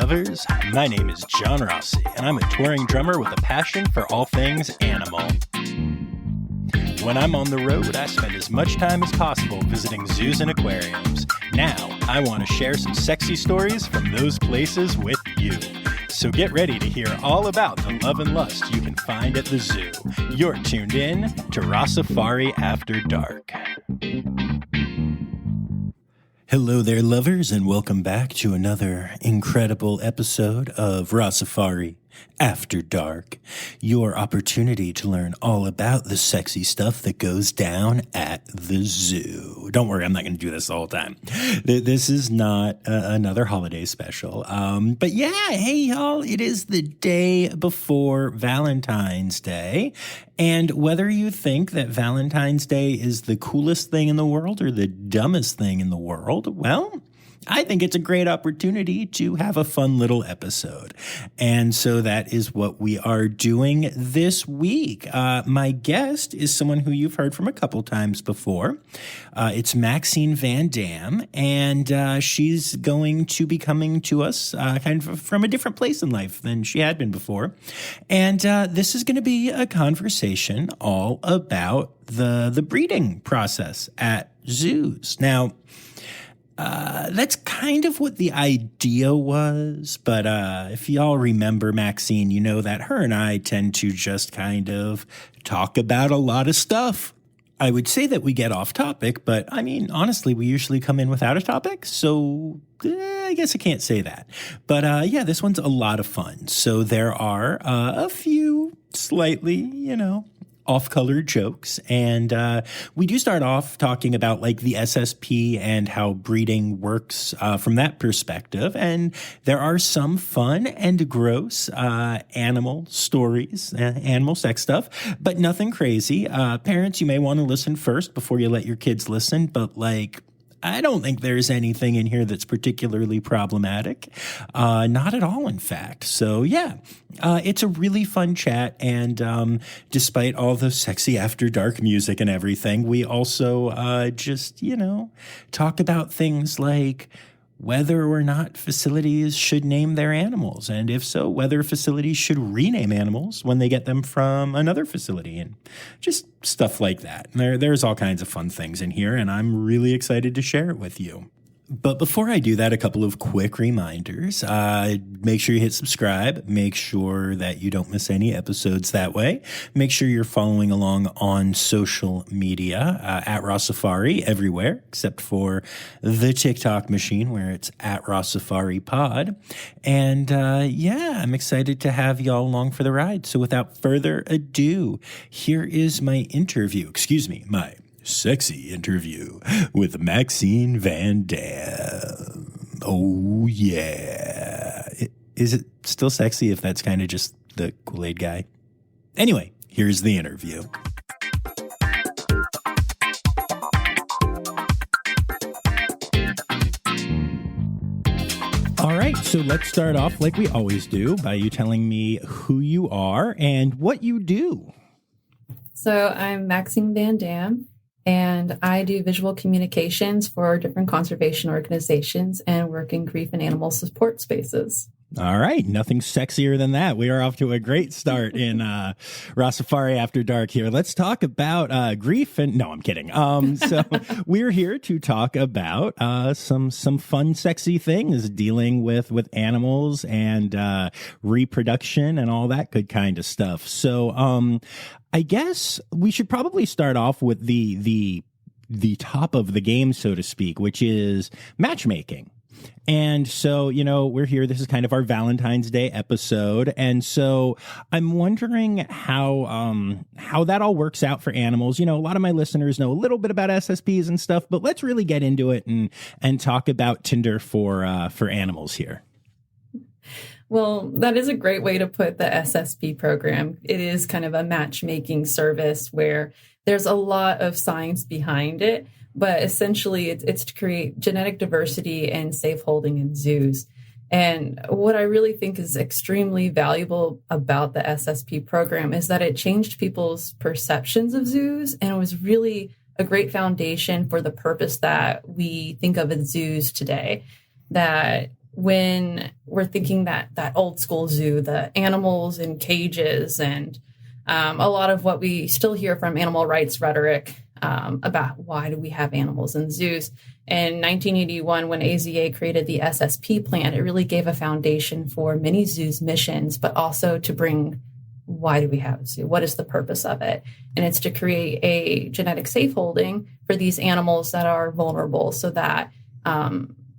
lovers. My name is John Rossi, and I'm a touring drummer with a passion for all things animal. When I'm on the road, I spend as much time as possible visiting zoos and aquariums. Now, I want to share some sexy stories from those places with you. So get ready to hear all about the love and lust you can find at the zoo. You're tuned in to Rossifari After Dark. Hello there, lovers, and welcome back to another incredible episode of Rossifari After Dark, your opportunity to learn all about the sexy stuff that goes down at the zoo. Don't worry, I'm not going to do this the whole time. This is not another holiday special. But yeah, hey, y'all, it is the day before Valentine's Day. And whether you think that Valentine's Day is the coolest thing in the world or the dumbest thing in the world, well, I think it's a great opportunity to have a fun little episode. And so that is what we are doing this week. My guest is someone who you've heard from a couple times before. It's Maxene VanDamme, and she's going to be coming to us kind of from a different place in life than she had been before. And this is going to be a conversation all about the breeding process at zoos. Now, that's kind of what the idea was, but if y'all remember Maxene, you know that her and I tend to just kind of talk about a lot of stuff. I would say that we get off topic, but I mean, honestly, we usually come in without a topic, so I guess I can't say that. But yeah, this one's a lot of fun. So there are a few slightly, off-color jokes. And we do start off talking about like the SSP and how breeding works from that perspective. And there are some fun and gross animal stories, animal sex stuff, but nothing crazy. Parents, you may want to listen first before you let your kids listen, but I don't think there's anything in here that's particularly problematic. Not at all, in fact. So, yeah, it's a really fun chat. And despite all the sexy after dark music and everything, we also just, talk about things like whether or not facilities should name their animals, and if so, whether facilities should rename animals when they get them from another facility, and just stuff like that. There's all kinds of fun things in here, and I'm really excited to share it with you. But before I do that, a couple of quick reminders. Make sure you hit subscribe. Make sure that you don't miss any episodes that way. Make sure you're following along on social media at Rossifari everywhere, except for the TikTok machine where it's at Rossifari Pod. And yeah, I'm excited to have y'all along for the ride. So without further ado, here is my my sexy interview with Maxene VanDamme. Oh, yeah. Is it still sexy if that's kind of just the Kool-Aid guy? Anyway, here's the interview. All right, so let's start off like we always do by you telling me who you are and what you do. So I'm Maxene VanDamme, and I do visual communications for different conservation organizations and work in grief and animal support spaces. All right. Nothing sexier than that. We are off to a great start in Rossifari After Dark here. Let's talk about grief and... No, I'm kidding. So we're here to talk about some fun, sexy things dealing with animals and reproduction and all that good kind of stuff. So I guess we should probably start off with the top of the game, so to speak, which is matchmaking. And so, we're here. This is kind of our Valentine's Day episode. And so I'm wondering how that all works out for animals. A lot of my listeners know a little bit about SSPs and stuff, but let's really get into it and talk about Tinder for animals here. Well, that is a great way to put the SSP program. It is kind of a matchmaking service where there's a lot of science behind it. But essentially, it's to create genetic diversity and safe holding in zoos. And what I really think is extremely valuable about the SSP program is that it changed people's perceptions of zoos, and it was really a great foundation for the purpose that we think of as zoos today. That when we're thinking that old school zoo, the animals in cages, and a lot of what we still hear from animal rights rhetoric about why do we have animals in zoos. In 1981, when AZA created the SSP plan, it really gave a foundation for many zoos' missions, but also to bring, why do we have a zoo? What is the purpose of it? And it's to create a genetic safeholding for these animals that are vulnerable so that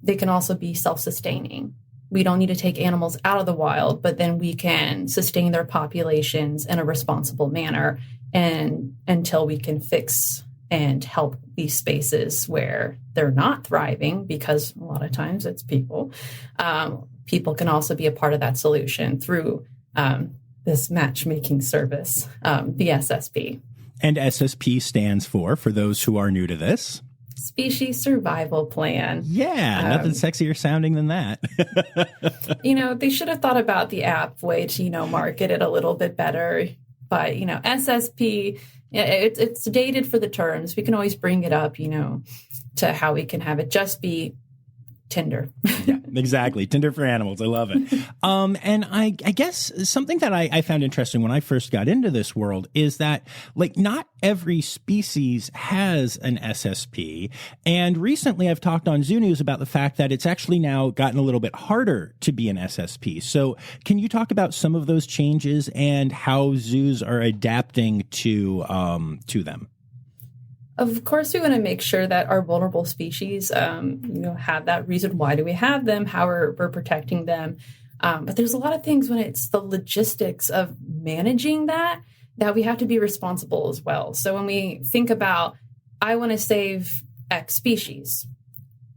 they can also be self-sustaining. We don't need to take animals out of the wild, but then we can sustain their populations in a responsible manner and until we can fix and help these spaces where they're not thriving, because a lot of times it's people. People can also be a part of that solution through this matchmaking service, the SSP. And SSP stands for those who are new to this, Species Survival Plan. Yeah, nothing sexier sounding than that. They should have thought about the app way to, market it a little bit better. But, SSP, it's dated for the terms. We can always bring it up, to how we can have it just be Tinder. Yeah, exactly. Tinder for animals. I love it. And I guess something that I found interesting when I first got into this world is that, not every species has an SSP. And recently I've talked on Zoo News about the fact that it's actually now gotten a little bit harder to be an SSP. So can you talk about some of those changes and how zoos are adapting to them? Of course, we want to make sure that our vulnerable species, have that reason. Why do we have them? How we're protecting them? But there's a lot of things when it's the logistics of managing that we have to be responsible as well. So when we think about, I want to save X species,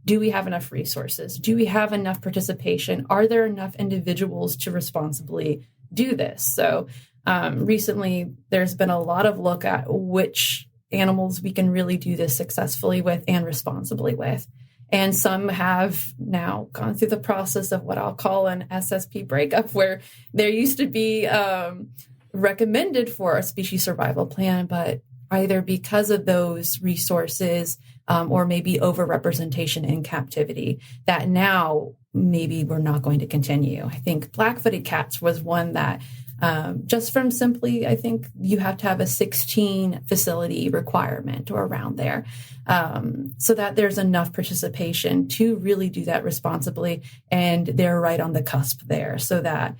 do we have enough resources? Do we have enough participation? Are there enough individuals to responsibly do this? So recently, there's been a lot of look at which animals we can really do this successfully with and responsibly with. And some have now gone through the process of what I'll call an SSP breakup, where there used to be recommended for a species survival plan, but either because of those resources or maybe overrepresentation in captivity, that now maybe we're not going to continue. I think black-footed cats was one that just from simply, I think you have to have a 16 facility requirement or around there, so that there's enough participation to really do that responsibly. And they're right on the cusp there, so that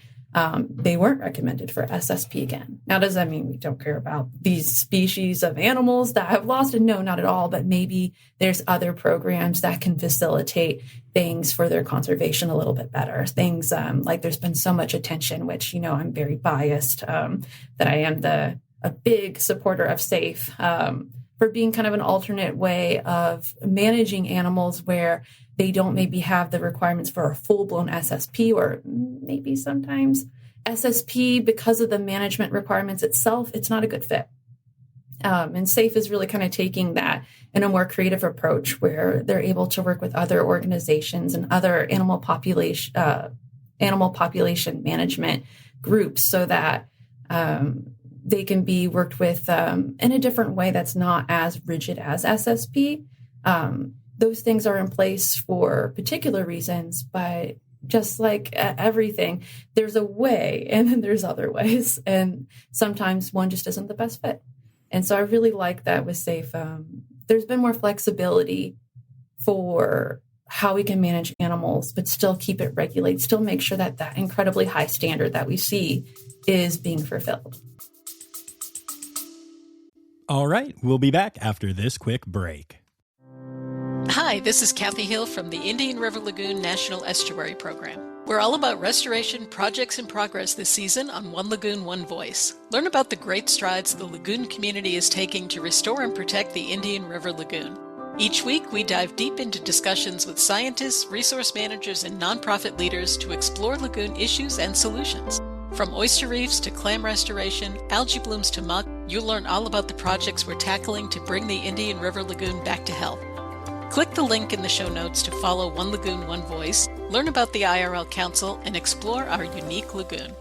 they weren't recommended for SSP again. Now, does that mean we don't care about these species of animals that have lost it? No, not at all. But maybe there's other programs that can facilitate things for their conservation a little bit better. Things like there's been so much attention, which, I'm very biased, that I am a big supporter of SAFE for being kind of an alternate way of managing animals where they don't maybe have the requirements for a full-blown SSP, or maybe sometimes SSP, because of the management requirements itself, it's not a good fit. And SAFE is really kind of taking that in a more creative approach where they're able to work with other organizations and other animal population management groups so that they can be worked with in a different way that's not as rigid as SSP. Those things are in place for particular reasons, but just like everything, there's a way and then there's other ways. And sometimes one just isn't the best fit. And so I really like that with SAFE. There's been more flexibility for how we can manage animals, but still keep it regulated, still make sure that that incredibly high standard that we see is being fulfilled. All right, we'll be back after this quick break. Hi, this is Kathy Hill from the Indian River Lagoon National Estuary Program. We're all about restoration projects in progress this season on One Lagoon, One Voice. Learn about the great strides the lagoon community is taking to restore and protect the Indian River Lagoon. Each week, we dive deep into discussions with scientists, resource managers, and nonprofit leaders to explore lagoon issues and solutions. From oyster reefs to clam restoration, algae blooms to muck, you'll learn all about the projects we're tackling to bring the Indian River Lagoon back to health. Click the link in the show notes to follow One Lagoon, One Voice, learn about the IRL Council, and explore our unique lagoon.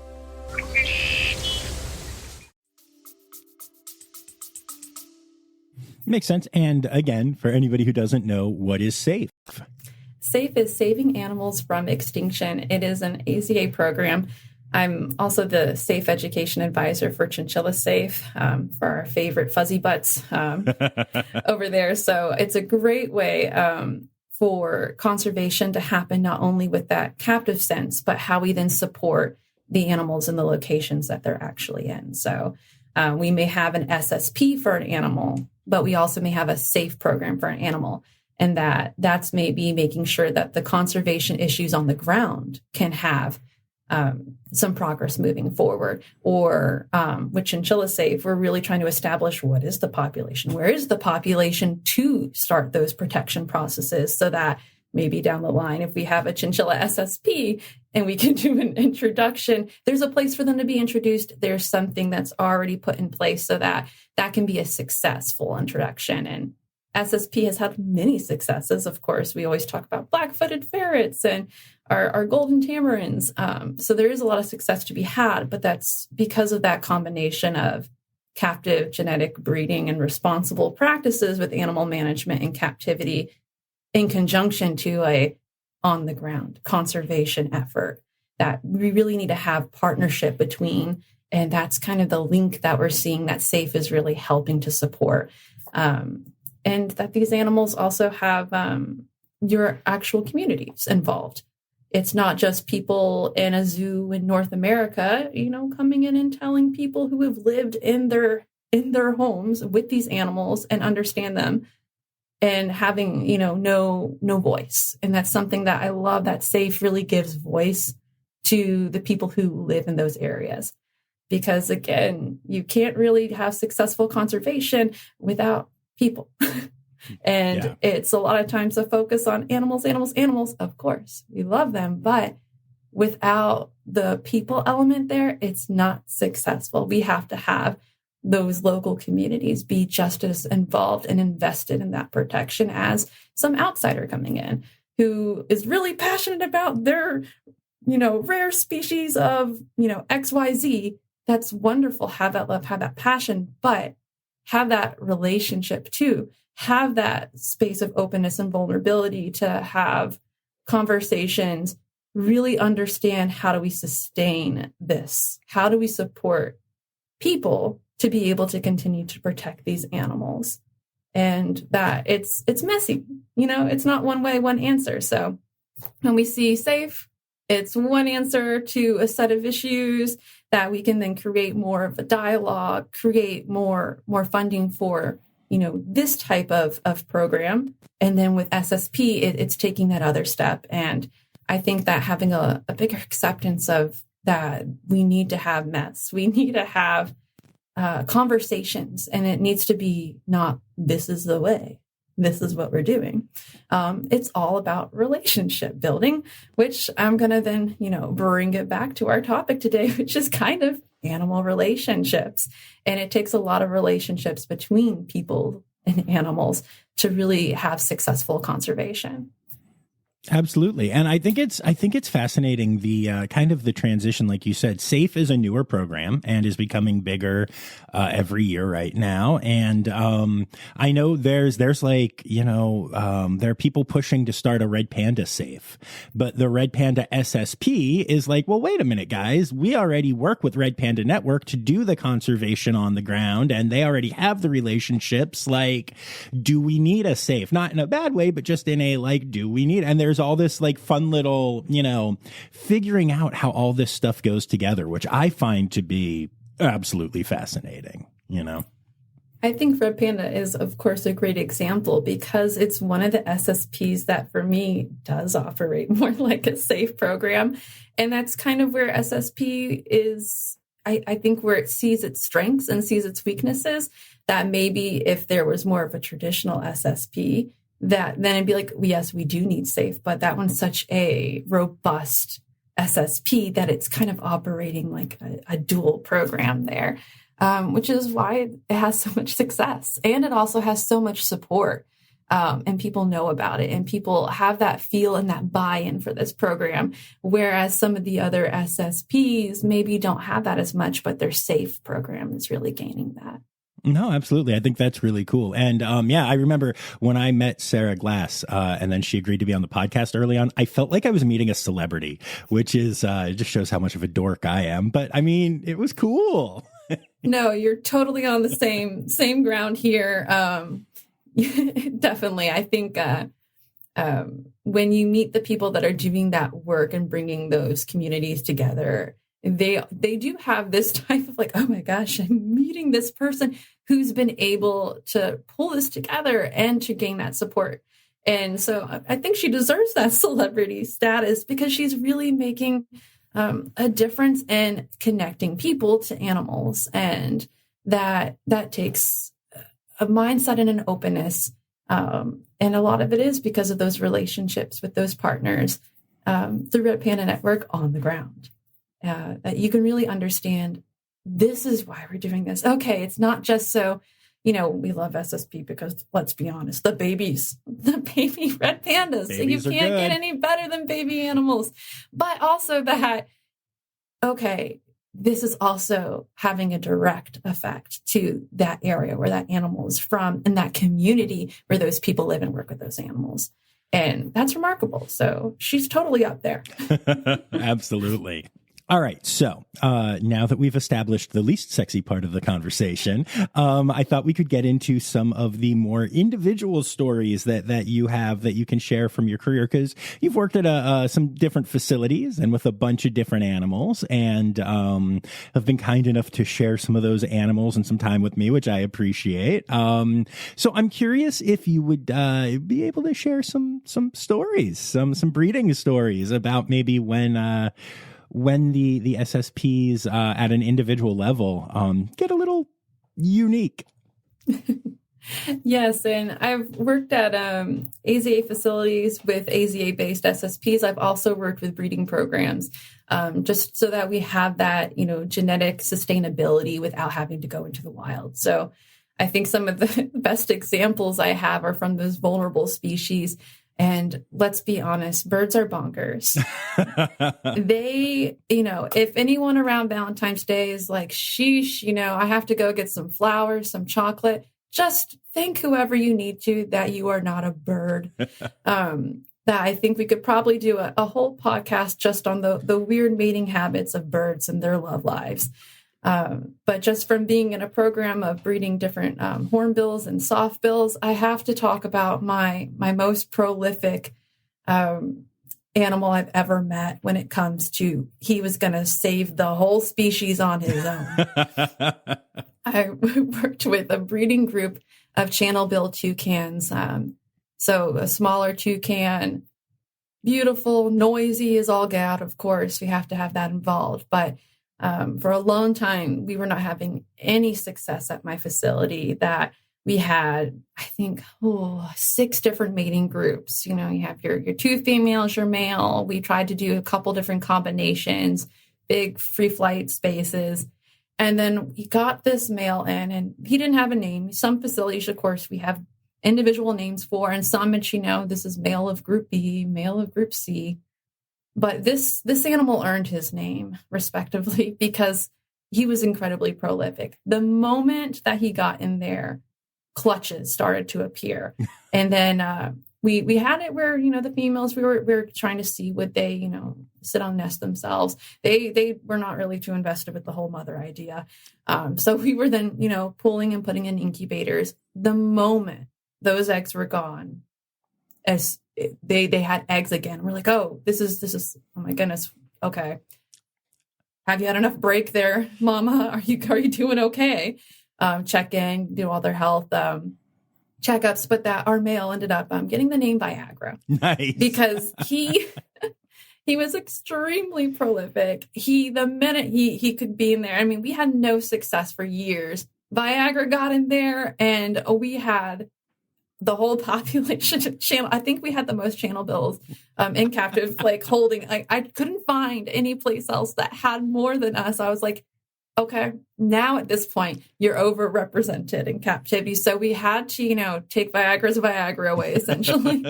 Makes sense. And again, for anybody who doesn't know, what is SAFE? SAFE is Saving Animals from Extinction. It is an AZA program. I'm also the SAFE Education Advisor for Chinchilla Safe, for our favorite fuzzy butts over there. So it's a great way for conservation to happen, not only with that captive sense, but how we then support the animals in the locations that they're actually in. So we may have an SSP for an animal, but we also may have a SAFE program for an animal. And that's maybe making sure that the conservation issues on the ground can have some progress moving forward. Or with Chinchilla Safe, we're really trying to establish what is the population, where is the population to start those protection processes, so that maybe down the line, if we have a chinchilla SSP and we can do an introduction, there's a place for them to be introduced. There's something that's already put in place so that that can be a successful introduction. And SSP has had many successes. Of course, we always talk about black-footed ferrets and our golden tamarins. So there is a lot of success to be had, but that's because of that combination of captive genetic breeding and responsible practices with animal management and captivity in conjunction to a on-the-ground conservation effort that we really need to have partnership between. And that's kind of the link that we're seeing that SAFE is really helping to support. And that these animals also have your actual communities involved. It's not just people in a zoo in North America, coming in and telling people who have lived in their homes with these animals and understand them, and having, no voice. And that's something that I love, that SAFE really gives voice to the people who live in those areas. Because again, you can't really have successful conservation without people. And It's a lot of times a focus on animals. Of course, we love them, but without the people element there, it's not successful. We have to have those local communities be just as involved and invested in that protection as some outsider coming in who is really passionate about their, rare species of, XYZ. That's wonderful. Have that love, have that passion, but have that relationship too. Have that space of openness and vulnerability to have conversations, really understand, how do we sustain this? How do we support people to be able to continue to protect these animals? And that it's messy, it's not one way, one answer. So when we see SAFE, it's one answer to a set of issues that we can then create more of a dialogue, create more funding for, this type of program. And then with SSP, it's taking that other step. And I think that having a bigger acceptance of that, we need to have mess. We need to have conversations, and it needs to be not, this is the way, this is what we're doing. It's all about relationship building, which I'm going to then, bring it back to our topic today, which is kind of animal relationships. And it takes a lot of relationships between people and animals to really have successful conservation. Absolutely. And I think it's fascinating, the kind of the transition, like you said. SAFE is a newer program and is becoming bigger every year right now. And I know there's like, there are people pushing to start a Red Panda SAFE, but the Red Panda SSP is like, well, wait a minute, guys, we already work with Red Panda Network to do the conservation on the ground, and they already have the relationships. Like, do we need a SAFE? Not in a bad way, but just in a, like, do we need? And there's all this like fun little, figuring out how all this stuff goes together, which I find to be absolutely fascinating, I think Red Panda is, of course, a great example because it's one of the SSPs that for me does operate more like a SAFE program. And that's kind of where SSP is, I think, where it sees its strengths and sees its weaknesses, that maybe if there was more of a traditional SSP, that then it'd be like, yes, we do need SAFE, but that one's such a robust SSP that it's kind of operating like a dual program there, which is why it has so much success. And it also has so much support, and people know about it, and people have that feel and that buy-in for this program, whereas some of the other SSPs maybe don't have that as much, but their SAFE program is really gaining that. No, absolutely. I think that's really cool. And yeah, I remember when I met Sarah Glass and then she agreed to be on the podcast early on, I felt like I was meeting a celebrity, which is it just shows how much of a dork I am. But I mean, it was cool. No, you're totally on the same ground here. Definitely. I think when you meet the people that are doing that work and bringing those communities together, they do have this type of like, oh my gosh, I'm meeting this person who's been able to pull this together and to gain that support. And so I think she deserves that celebrity status because she's really making a difference in connecting people to animals. And that takes a mindset and an openness. And a lot of it is because of those relationships with those partners, the Red Panda Network on the ground. That you can really understand this is why we're doing this. Okay, it's not just so, we love SSP because let's be honest, the baby red pandas. Babies you can't get any better than baby animals. But also that, okay, this is also having a direct effect to that area where that animal is from and that community where those people live and work with those animals. And that's remarkable. So she's totally up there. Absolutely. All right. So now that we've established the least sexy part of the conversation, I thought we could get into some of the more individual stories that you have that you can share from your career, because you've worked at some different facilities and with a bunch of different animals and have been kind enough to share some of those animals and some time with me, which I appreciate. So I'm curious if you would be able to share some stories, some breeding stories about maybe when the SSPs at an individual level get a little unique. Yes, and I've worked at AZA facilities with AZA-based SSPs. I've also worked with breeding programs, just so that we have that, genetic sustainability without having to go into the wild. So I think some of the best examples I have are from those vulnerable species. And let's be honest, birds are bonkers. They, if anyone around Valentine's Day is like, sheesh, I have to go get some flowers, some chocolate, just think whoever you need to that you are not a bird. That I think we could probably do a whole podcast just on the weird mating habits of birds and their love lives. But just from being in a program of breeding different hornbills and softbills, I have to talk about my most prolific animal I've ever met when it comes to he was going to save the whole species on his own. I worked with a breeding group of channel-bill toucans. So a smaller toucan, beautiful, noisy as all get out, of course. We have to have that involved. But for a long time, we were not having any success at my facility. That we had, I think, 6 different mating groups. You have your 2 females, your male. We tried to do a couple different combinations, big free flight spaces. And then we got this male in, and he didn't have a name. Some facilities, of course, we have individual names for, and some that this is male of group B, male of group C. But this animal earned his name, respectively, because he was incredibly prolific. The moment that he got in there, clutches started to appear. And then we had it where, the females, we were trying to see would they, sit on nest themselves. They were not really too invested with the whole mother idea. So we were then, pulling and putting in incubators. The moment those eggs were gone, as they had eggs again. We're like, oh, this is, oh my goodness. Okay. Have you had enough break there, mama? Are you doing okay? Check in, do all their health checkups, but that our male ended up getting the name Viagra. Nice. Because he was extremely prolific. The minute he could be in there, we had no success for years. Viagra got in there and we had the whole population channel. I think we had the most channel bills in captive, holding. I couldn't find any place else that had more than us. I was like, okay, now at this point, you're overrepresented in captivity. So we had to, take Viagra's Viagra away, essentially.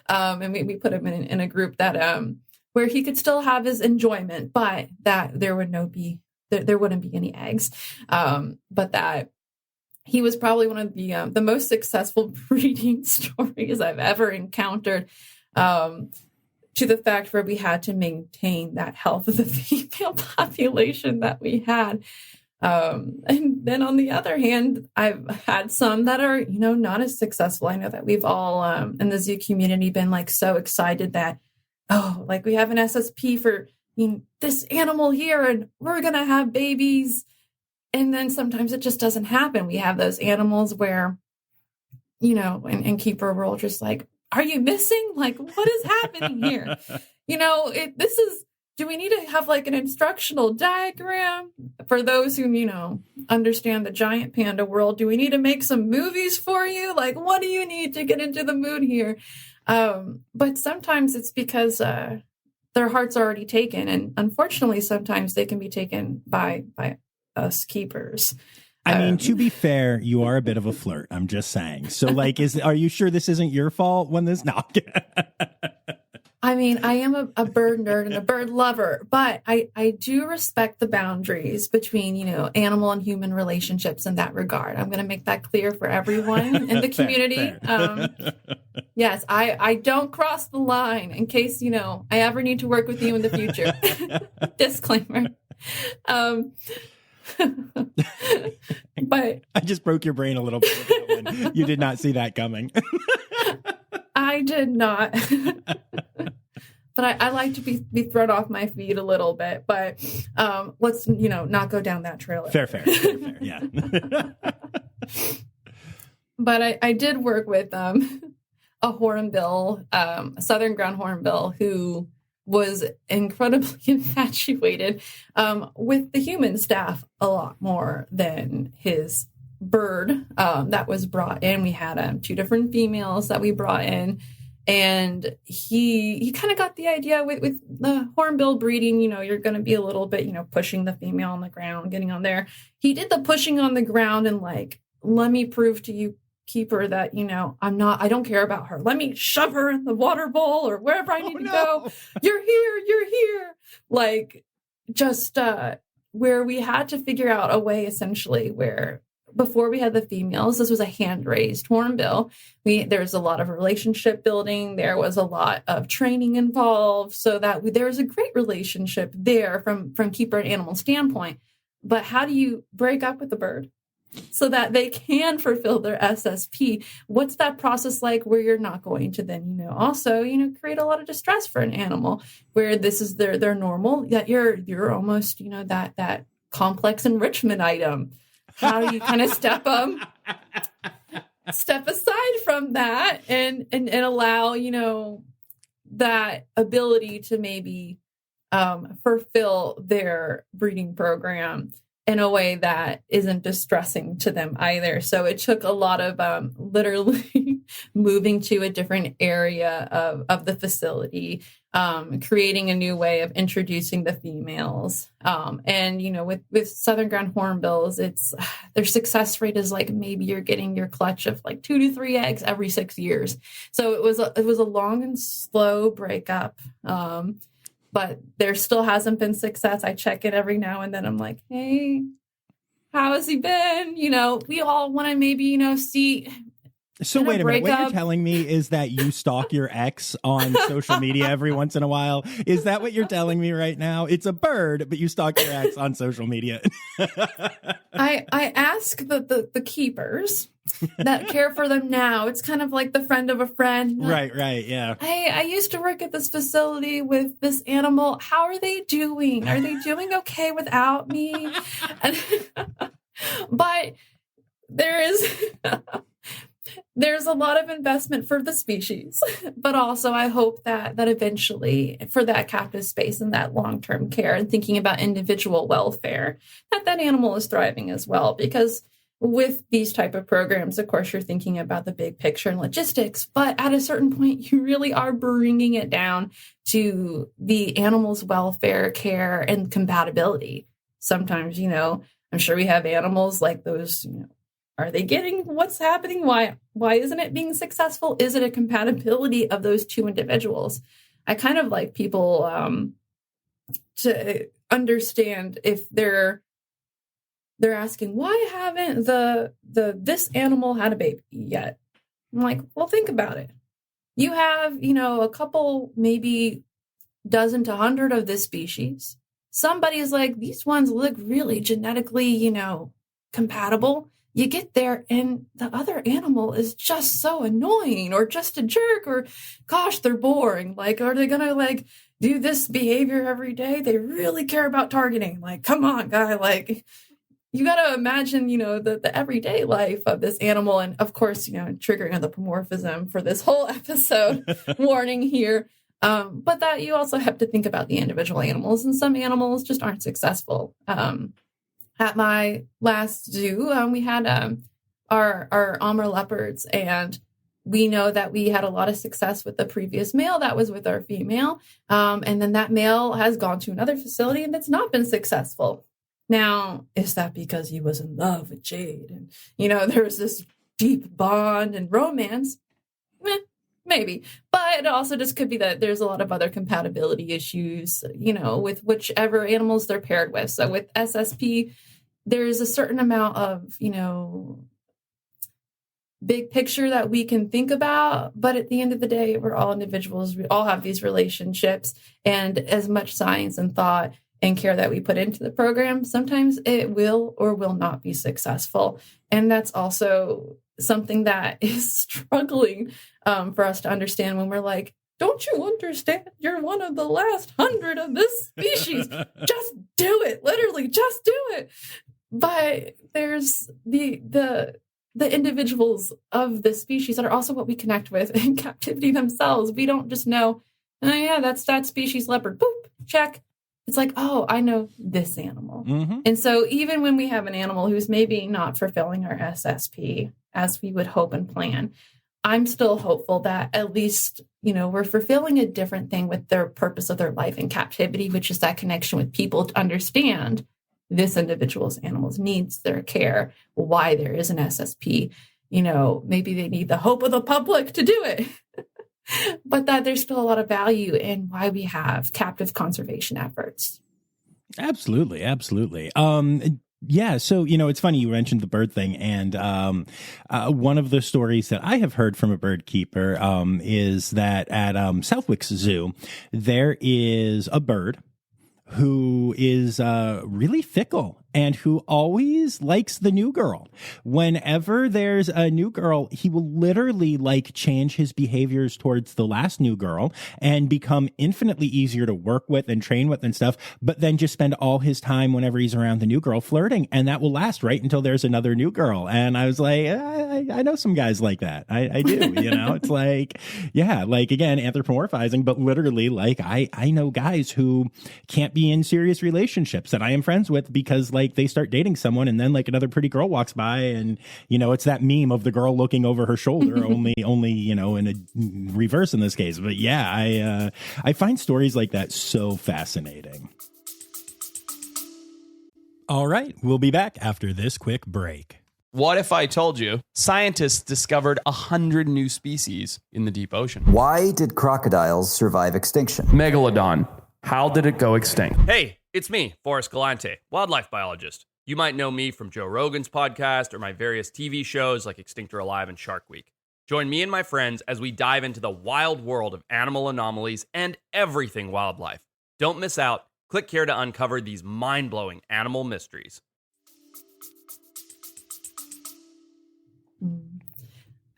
And we put him in a group that where he could still have his enjoyment, but that there wouldn't be any eggs. But that he was probably one of the most successful breeding stories I've ever encountered, to the fact where we had to maintain that health of the female population that we had. And then on the other hand, I've had some that are, not as successful. I know that we've all in the zoo community been like so excited that, like we have an SSP for this animal here and we're going to have babies. And then sometimes it just doesn't happen. We have those animals where, in keeper world, just like, are you missing? Like, what is happening here? Do we need to have like an instructional diagram for those who, understand the giant panda world? Do we need to make some movies for you? Like, what do you need to get into the mood here? But sometimes it's because their heart's already taken. And unfortunately, sometimes they can be taken by us keepers. I mean, to be fair, you are a bit of a flirt. I'm just saying. So, like, are you sure this isn't your fault when this? No. I mean, I am a bird nerd and a bird lover, but I do respect the boundaries between, animal and human relationships in that regard. I'm going to make that clear for everyone in the community. Fair. Yes, I don't cross the line in case, I ever need to work with you in the future. Disclaimer. But I just broke your brain a little bit with that one. You did not see that coming. I did not. But I like to be thrown off my feet a little bit. But let's, not go down that trail. Fair. Yeah. But I did work with a hornbill, a southern ground hornbill, who was incredibly infatuated with the human staff a lot more than his bird that was brought in. We had 2 different females that we brought in, and he kind of got the idea with the hornbill breeding, you're going to be a little bit, pushing the female on the ground, getting on there. He did the pushing on the ground and like, let me prove to you, keeper, that I don't care about her. Let me shove her in the water bowl or wherever I need to go. You're here. Like, just where we had to figure out a way, essentially, where before we had the females, this was a hand-raised hornbill. There's a lot of relationship building. There was a lot of training involved, so that there was a great relationship there from keeper and animal standpoint. But how do you break up with the bird so that they can fulfill their SSP? What's that process like where you're not going to then, also, create a lot of distress for an animal where this is their normal, that you're almost, that complex enrichment item. How do you kind of step aside from that and allow, that ability to maybe fulfill their breeding program in a way that isn't distressing to them either. So it took a lot of literally moving to a different area of the facility, creating a new way of introducing the females. And, with Southern Ground Hornbills, their success rate is like maybe you're getting your clutch of like 2 to 3 eggs every 6 years. So it was a long and slow breakup. But there still hasn't been success. I check it every now and then. I'm like, hey, how has he been? We all want to maybe, see. So wait a minute. What you're telling me is that you stalk your ex on social media every once in a while. Is that what you're telling me right now? It's a bird, but you stalk your ex on social media. I ask the keepers that care for them now. It's kind of like the friend of a friend. Right, yeah. Hey, I used to work at this facility with this animal. How are they doing? Are they doing okay without me? But there's a lot of investment for the species, but also I hope that eventually for that captive space and that long-term care and thinking about individual welfare, that animal is thriving as well. Because with these type of programs, of course, you're thinking about the big picture and logistics, but at a certain point, you really are bringing it down to the animal's welfare, care, and compatibility. Sometimes, I'm sure we have animals like those, are they getting what's happening? Why isn't it being successful? Is it a compatibility of those 2 individuals? I kind of like people to understand if they're they're asking, why haven't this animal had a baby yet? I'm like, well, think about it. You have, a couple, maybe dozen to 100 of this species. Somebody's like, these ones look really genetically, compatible. You get there and the other animal is just so annoying or just a jerk or gosh, they're boring. Like, are they going to do this behavior every day? They really care about targeting. Like, come on, guy. Like, you got to imagine, the everyday life of this animal. And of course, triggering anthropomorphism for this whole episode, warning here. But that you also have to think about the individual animals, and some animals just aren't successful. At my last zoo, we had our Amur leopards, and we know that we had a lot of success with the previous male that was with our female. And then that male has gone to another facility and it's not been successful. Now, is that because he was in love with Jade? And, there was this deep bond and romance? Maybe. But it also just could be that there's a lot of other compatibility issues, with whichever animals they're paired with. So with SSP, there's a certain amount of, big picture that we can think about. But at the end of the day, we're all individuals. We all have these relationships, and as much science and thought and care that we put into the program, sometimes it will or will not be successful. And that's also something that is struggling for us to understand when we're like, don't you understand? You're one of the last 100 of this species. Just do it. Literally, just do it. But there's the individuals of the species that are also what we connect with in captivity themselves. We don't just know, oh yeah, that's that species leopard. Boop, check. It's like, oh, I know this animal. Mm-hmm. And so even when we have an animal who's maybe not fulfilling our SSP as we would hope and plan, I'm still hopeful that at least, we're fulfilling a different thing with their purpose of their life in captivity, which is that connection with people to understand this individual's animal's needs, their care, why there is an SSP. Maybe they need the hope of the public to do it. But that there's still a lot of value in why we have captive conservation efforts. Absolutely. Absolutely. Yeah. So, it's funny you mentioned the bird thing. And one of the stories that I have heard from a bird keeper is that at Southwick Zoo, there is a bird who is really fickle and who always likes the new girl. Whenever there's a new girl, he will literally change his behaviors towards the last new girl and become infinitely easier to work with and train with and stuff, but then just spend all his time whenever he's around the new girl flirting. And that will last right until there's another new girl. And I was like, I know some guys like that. I do, it's again, anthropomorphizing, but literally I know guys who can't be in serious relationships that I am friends with because they start dating someone and then another pretty girl walks by and, it's that meme of the girl looking over her shoulder, only, in a reverse in this case. But yeah, I find stories like that so fascinating. All right. We'll be back after this quick break. What if I told you scientists discovered 100 new species in the deep ocean? Why did crocodiles survive extinction? Megalodon. How did it go extinct? Hey, it's me, Forrest Galante, wildlife biologist. You might know me from Joe Rogan's podcast or my various TV shows like Extinct or Alive and Shark Week. Join me and my friends as we dive into the wild world of animal anomalies and everything wildlife. Don't miss out. Click here to uncover these mind-blowing animal mysteries.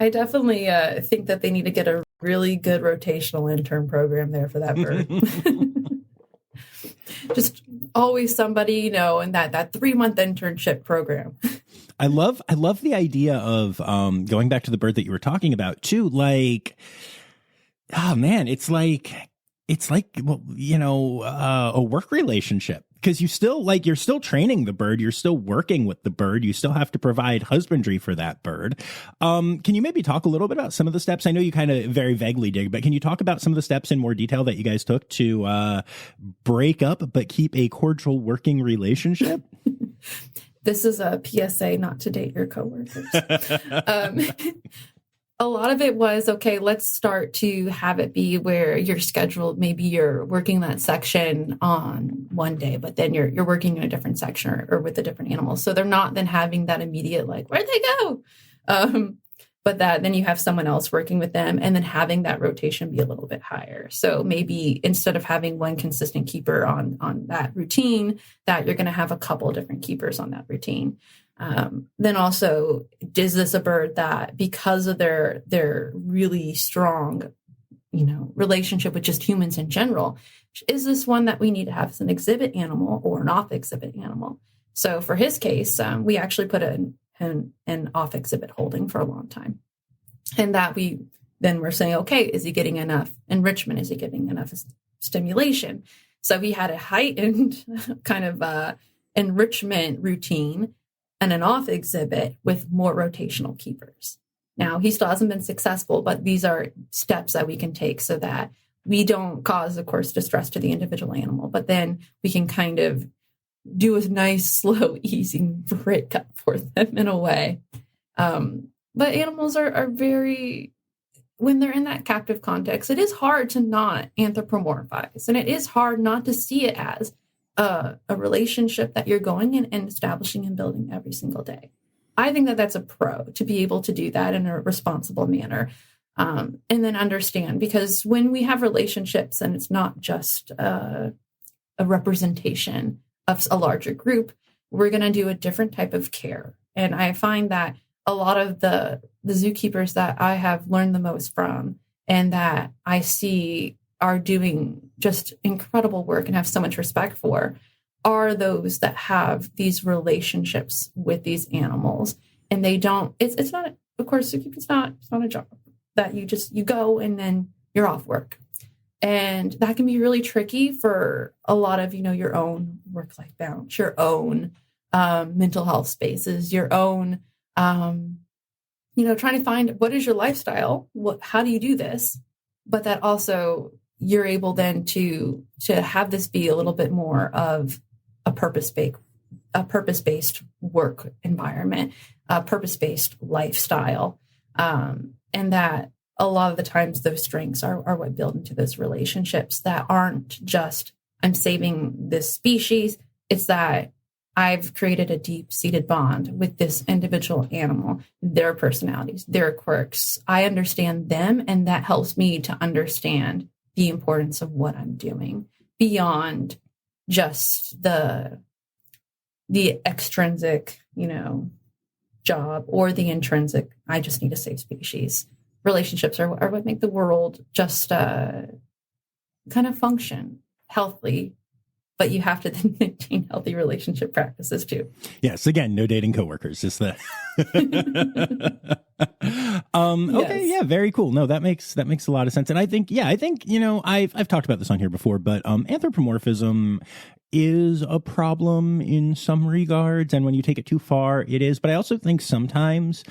I definitely think that they need to get a really good rotational intern program there for that bird. Just always somebody, in that 3-month internship program. I love the idea of going back to the bird that you were talking about too. Oh man, it's like a work relationship. Because you still you're still training the bird, you're still working with the bird, you still have to provide husbandry for that bird. Can you maybe talk a little bit about some of the steps? I know you kind of very vaguely did, but can you talk about some of the steps in more detail that you guys took to break up but keep a cordial working relationship? This is a PSA not to date your coworkers. A lot of it was, okay, let's start to have it be where you're scheduled. Maybe you're working that section on one day, but then you're working in a different section or with a different animal. So they're not then having that immediate, like, where'd they go? But that then you have someone else working with them and then having that rotation be a little bit higher. So maybe instead of having one consistent keeper on that routine, that you're going to have a couple of different keepers on that routine. Then also, is this a bird that, because of their really strong, relationship with just humans in general, is this one that we need to have as an exhibit animal or an off-exhibit animal? So for his case, we actually put an off-exhibit holding for a long time. And that we're saying, okay, is he getting enough enrichment? Is he getting enough stimulation? So he had a heightened kind of enrichment routine and an off exhibit with more rotational keepers. Now, he still hasn't been successful, but these are steps that we can take so that we don't cause, of course, distress to the individual animal, but then we can kind of do a nice, slow, easy breakup for them in a way. But animals are very, when they're in that captive context, it is hard to not anthropomorphize, and it is hard not to see it as a relationship that you're going in and establishing and building every single day. I think that that's a pro to be able to do that in a responsible manner, and then understand, because when we have relationships and it's not just a representation of a larger group, we're going to do a different type of care. And I find that a lot of the zookeepers that I have learned the most from and that I see are doing just incredible work and have so much respect for are those that have these relationships with these animals. And they don't, it's not, of course, it's not a job that you go and then you're off work. And that can be really tricky for a lot of, your own work-life balance, your own mental health spaces, your own, trying to find what is your lifestyle, how do you do this? But that also you're able then to have this be a little bit more of a purpose-based work environment, a purpose-based lifestyle. And that a lot of the times those strengths are what build into those relationships that aren't just, I'm saving this species. It's that I've created a deep-seated bond with this individual animal, their personalities, their quirks. I understand them, and that helps me to understand the importance of what I'm doing beyond just the extrinsic, job or the intrinsic, I just need to save species. Relationships are what make the world just kind of function healthily, but you have to then maintain healthy relationship practices too. Yes. Again, no dating coworkers. Just that. Okay. Yeah. Very cool. No, that makes a lot of sense. And I think, I've talked about this on here before, but anthropomorphism is a problem in some regards. And when you take it too far, it is. But I also think sometimes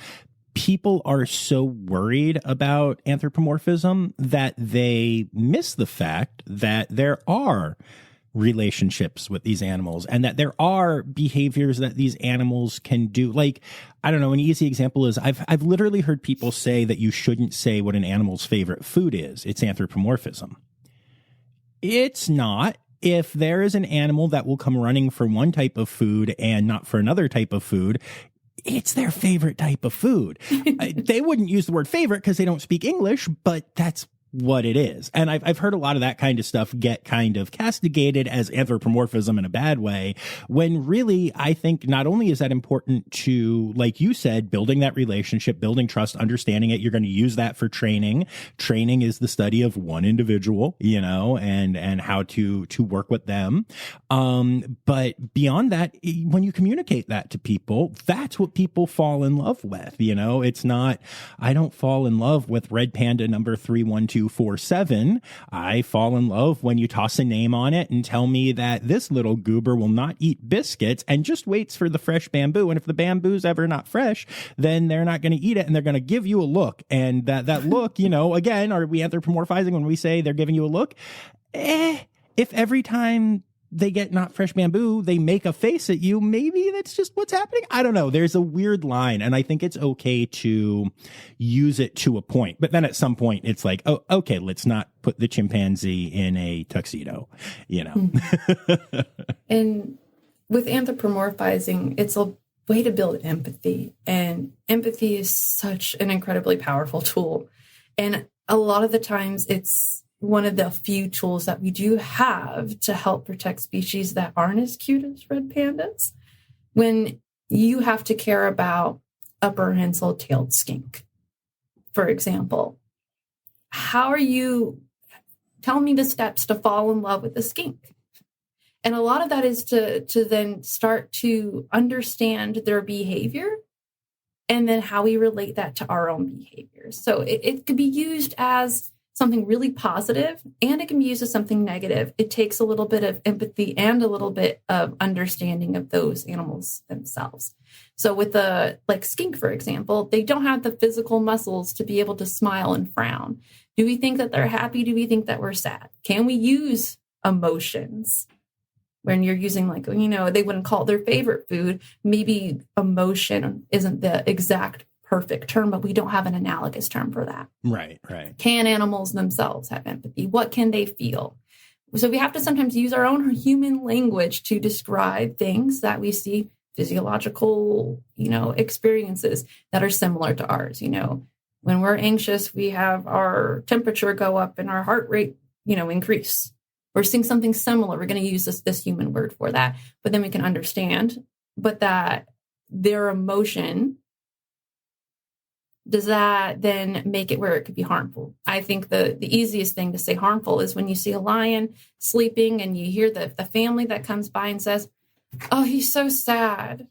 people are so worried about anthropomorphism that they miss the fact that there are relationships with these animals and that there are behaviors that these animals can do. Like, I don't know, an easy example is I've literally heard people say that you shouldn't say what an animal's favorite food is. It's anthropomorphism. It's not. If there is an animal that will come running for one type of food and not for another type of food, it's their favorite type of food. They wouldn't use the word favorite because they don't speak English, but that's what it is. And I've heard a lot of that kind of stuff get kind of castigated as anthropomorphism in a bad way, when really I think not only is that important to, like you said, building that relationship, building trust, understanding it. You're going to use that for training. Training is the study of one individual, and how to work with them. But beyond that, when you communicate that to people, that's what people fall in love with. It's not, I don't fall in love with Red Panda number 31247. I fall in love when you toss a name on it and tell me that this little goober will not eat biscuits and just waits for the fresh bamboo. And if the bamboo's ever not fresh, then they're not going to eat it, and they're going to give you a look. And that look, again, are we anthropomorphizing when we say they're giving you a look? If every time they get not fresh bamboo, they make a face at you. Maybe that's just what's happening. I don't know. There's a weird line, and I think it's okay to use it to a point. But then at some point, it's like, oh, okay, let's not put the chimpanzee in a tuxedo, you know. And with anthropomorphizing, it's a way to build empathy. And empathy is such an incredibly powerful tool. And a lot of the times it's one of the few tools that we do have to help protect species that aren't as cute as red pandas. When you have to care about a prehensile-tailed skink, for example, tell me the steps to fall in love with a skink. And a lot of that is to then start to understand their behavior and then how we relate that to our own behaviors. So it could be used as something really positive, and it can be used as something negative. It takes a little bit of empathy and a little bit of understanding of those animals themselves. So with like skink, for example, they don't have the physical muscles to be able to smile and frown. Do we think that they're happy? Do we think that we're sad? Can we use emotions? When you're using, like, you know, they wouldn't call it their favorite food. Maybe emotion isn't the exact perfect term, but we don't have an analogous term for that. Right. Can animals themselves have empathy? What can they feel? So we have to sometimes use our own human language to describe things that we see, physiological, you know, experiences that are similar to ours. You know, when we're anxious, we have our temperature go up and our heart rate, you know, increase. We're seeing something similar. We're going to use this human word for that, but then we can understand, but that their emotion, does that then make it where it could be harmful? I think the easiest thing to say harmful is when you see a lion sleeping and you hear the family that comes by and says, oh, he's so sad.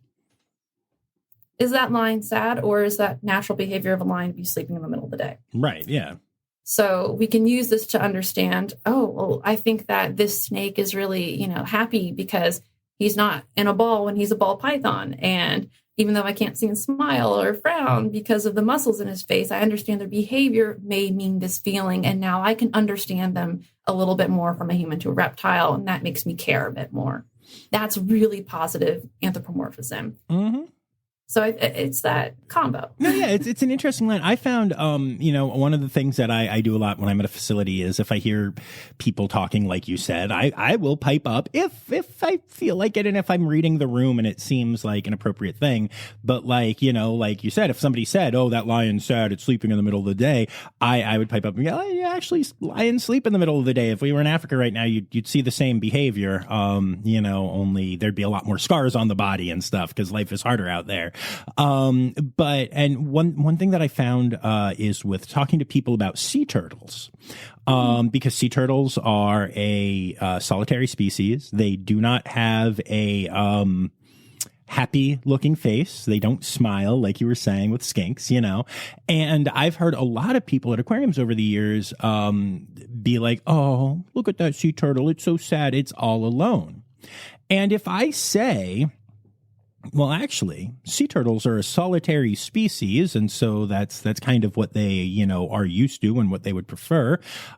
Is that lion sad, or is that natural behavior of a lion to be sleeping in the middle of the day? Right. Yeah. So we can use this to understand, oh, well, I think that this snake is really, you know, happy because he's not in a ball when he's a ball python. And even though I can't see him smile or frown because of the muscles in his face, I understand their behavior may mean this feeling. And now I can understand them a little bit more from a human to a reptile. And that makes me care a bit more. That's really positive anthropomorphism. Mm-hmm. So it's that combo. No, yeah, it's an interesting line. I found, you know, one of the things that I do a lot when I'm at a facility is if I hear people talking, like you said, I will pipe up if I feel like it and if I'm reading the room and it seems like an appropriate thing. But like, you know, like you said, if somebody said, oh, that lion's sad, it's sleeping in the middle of the day, I would pipe up and go, oh, yeah, actually, lions sleep in the middle of the day. If we were in Africa right now, you'd see the same behavior, you know, only there'd be a lot more scars on the body and stuff because life is harder out there. But one thing that I found is with talking to people about sea turtles, because sea turtles are a solitary species. They do not have a happy looking face. They don't smile like you were saying with skinks, you know. And I've heard a lot of people at aquariums over the years be like, oh, look at that sea turtle. It's so sad. It's all alone. And if I say, well, actually, sea turtles are a solitary species, and so that's kind of what they, you know, are used to and what they would prefer.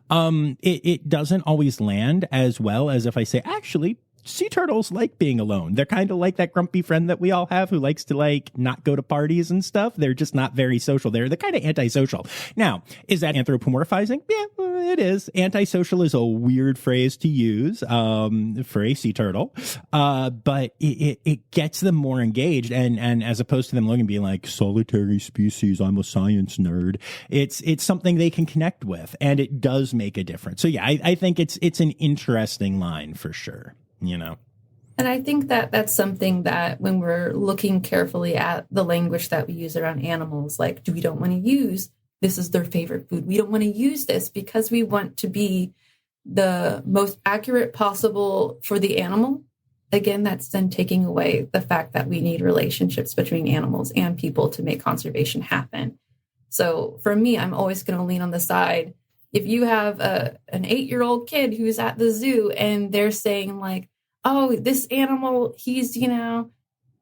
It doesn't always land as well as if I say, actually, sea turtles like being alone. They're kind of like that grumpy friend that we all have who likes to like not go to parties and stuff. They're just not very social. They're kind of antisocial. Now, is that anthropomorphizing? Yeah, it is. Antisocial is a weird phrase to use for a sea turtle, but it gets them more engaged. And as opposed to them looking and being like solitary species, I'm a science nerd. It's something they can connect with, and it does make a difference. So yeah, I think it's an interesting line for sure. You know, and I think that that's something that when we're looking carefully at the language that we use around animals, like, we don't want to use this is their favorite food. We don't want to use this because we want to be the most accurate possible for the animal. Again, that's then taking away the fact that we need relationships between animals and people to make conservation happen. So for me, I'm always going to lean on the side. If you have an 8-year-old kid who's at the zoo and they're saying like, oh, this animal, he's, you know,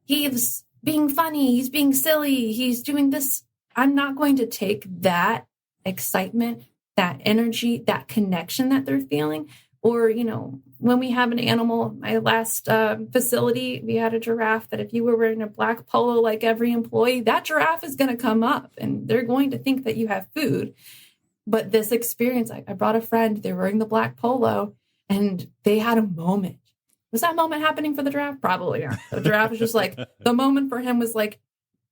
he's being funny, he's being silly, he's doing this. I'm not going to take that excitement, that energy, that connection that they're feeling Or, when we have an animal, my last facility, we had a giraffe that if you were wearing a black polo like every employee, that giraffe is going to come up and they're going to think that you have food. But this experience, I brought a friend, they were wearing the black polo and they had a moment. Was that moment happening for the giraffe? Probably not. The giraffe was just like, the moment for him was like,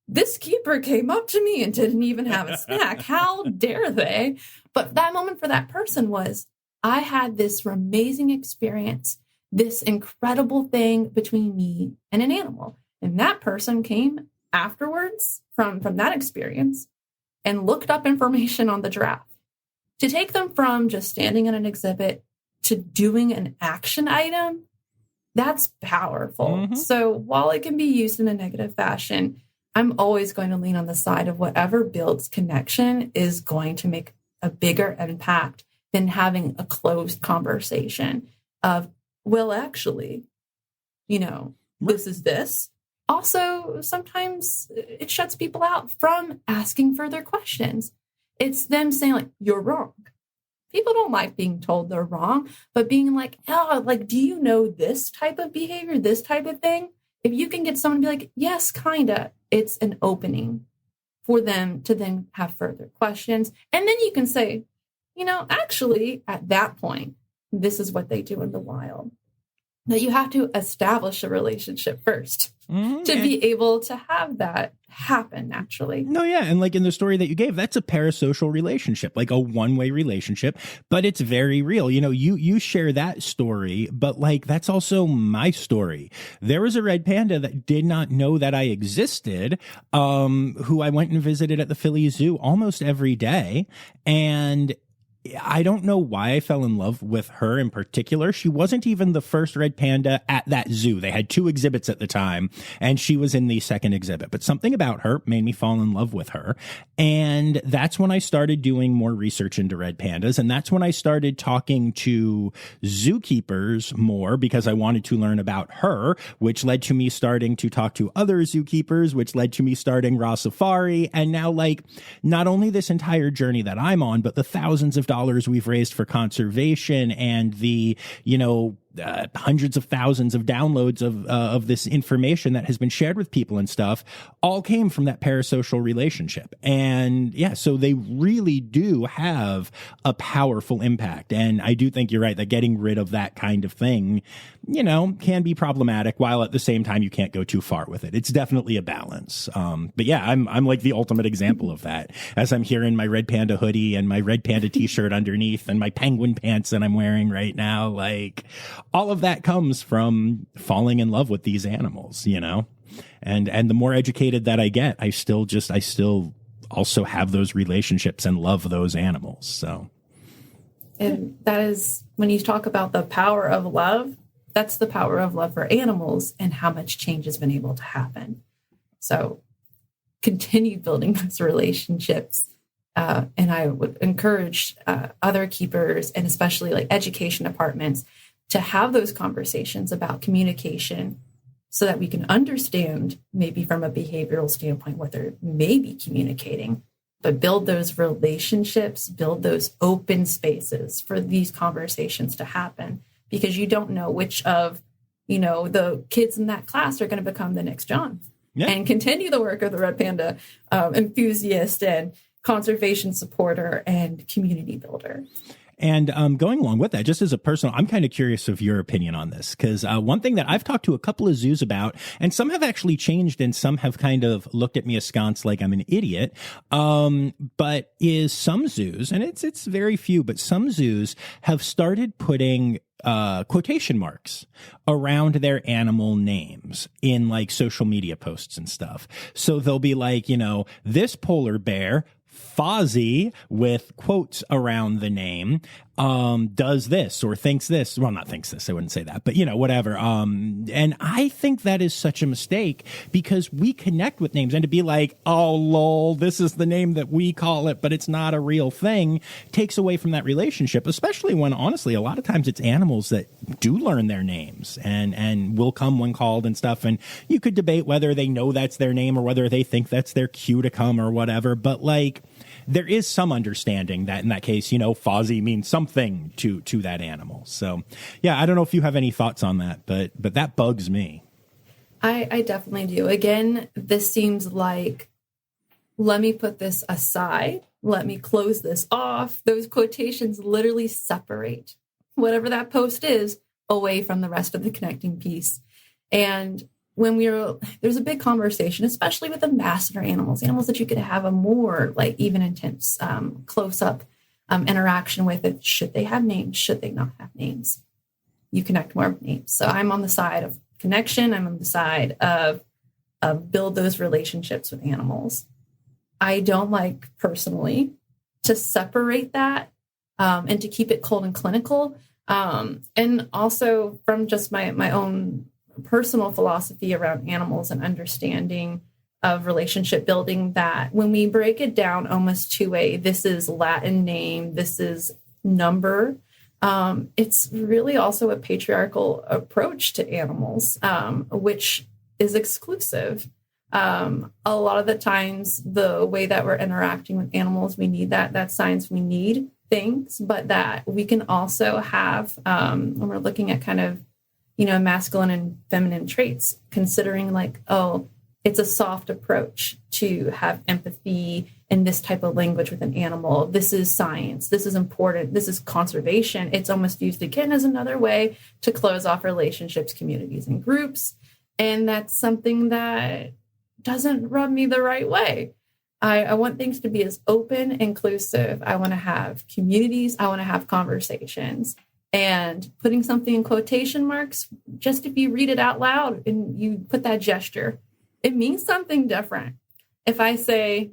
this keeper came up to me and didn't even have a snack. How dare they? But that moment for that person was, I had this amazing experience, this incredible thing between me and an animal. And that person came afterwards from that experience and looked up information on the giraffe. To take them from just standing in an exhibit to doing an action item, that's powerful. Mm-hmm. So while it can be used in a negative fashion, I'm always going to lean on the side of whatever builds connection is going to make a bigger impact than having a closed conversation of, well, actually, this is this. Also, sometimes it shuts people out from asking further questions. It's them saying, like, you're wrong. People don't like being told they're wrong, but being like, do you know this type of behavior, this type of thing? If you can get someone to be like, yes, kinda, it's an opening for them to then have further questions. And then you can say, actually, at that point, this is what they do in the wild. But you have to establish a relationship first to be able to have that happen naturally. No, yeah. And like in the story that you gave, that's a parasocial relationship, like a one-way relationship, but it's very real. You share that story, but like that's also my story. There was a red panda that did not know that I existed, who I went and visited at the Philly Zoo almost every day. And I don't know why I fell in love with her in particular. She wasn't even the first red panda at that zoo. They had 2 exhibits at the time, and she was in the second exhibit. But something about her made me fall in love with her. And that's when I started doing more research into red pandas. And that's when I started talking to zookeepers more because I wanted to learn about her, which led to me starting to talk to other zookeepers, which led to me starting Rossifari. And now, like, not only this entire journey that I'm on, but the thousands of dollars we've raised for conservation and the, hundreds of thousands of downloads of this information that has been shared with people and stuff all came from that parasocial relationship. And yeah, so they really do have a powerful impact. And I do think you're right that getting rid of that kind of thing, can be problematic, while at the same time you can't go too far with it. It's definitely a balance. But yeah, I'm like the ultimate example of that, as I'm here in my red panda hoodie and my red panda t-shirt underneath and my penguin pants that I'm wearing right now. Like, all of that comes from falling in love with these animals, and the more educated that I get, I still also have those relationships and love those animals. So, and that is when you talk about the power of love, that's the power of love for animals and how much change has been able to happen. So continue building those relationships. And I would encourage other keepers, and especially like education departments, to have those conversations about communication so that we can understand maybe from a behavioral standpoint what they're maybe communicating, but build those relationships, build those open spaces for these conversations to happen, because you don't know which of, the kids in that class are going to become the next John and continue the work of the red panda enthusiast and conservation supporter and community builder. And going along with that, just as a personal, I'm kind of curious of your opinion on this, because one thing that I've talked to a couple of zoos about, and some have actually changed and some have kind of looked at me askance like I'm an idiot, but is some zoos, and it's very few, but some zoos have started putting quotation marks around their animal names in like social media posts and stuff. So they'll be like, this polar bear, Fozzie, with quotes around the name, does this or thinks this. Well, not thinks this, I wouldn't say that, but whatever. And I think that is such a mistake, because we connect with names, and to be like, oh, lol, this is the name that we call it, but it's not a real thing, takes away from that relationship, especially when, honestly, a lot of times it's animals that do learn their names and will come when called and stuff. And you could debate whether they know that's their name or whether they think that's their cue to come or whatever. But like, there is some understanding that in that case, Fozzie means something to that animal. So, yeah, I don't know if you have any thoughts on that, but that bugs me. I definitely do. Again, this seems like, let me put this aside. Let me close this off. Those quotations literally separate whatever that post is away from the rest of the connecting piece. And when there's a big conversation, especially with ambassador animals that you could have a more like even intense close-up interaction with it. Should they have names? Should they not have names? You connect more with names. So I'm on the side of connection. I'm on the side of build those relationships with animals. I don't like personally to separate that and to keep it cold and clinical. And also from just my own personal philosophy around animals and understanding of relationship building, that when we break it down almost to this is Latin name, this is number, it's really also a patriarchal approach to animals, which is exclusive. A lot of the times, the way that we're interacting with animals, we need that science, we need things, but that we can also have, when we're looking at kind of, masculine and feminine traits, considering like, it's a soft approach to have empathy in this type of language with an animal. This is science. This is important. This is conservation. It's almost used again as another way to close off relationships, communities, and groups. And that's something that doesn't rub me the right way. I want things to be as open, inclusive. I want to have communities. I want to have conversations. And putting something in quotation marks, just if you read it out loud and you put that gesture, it means something different. If I say,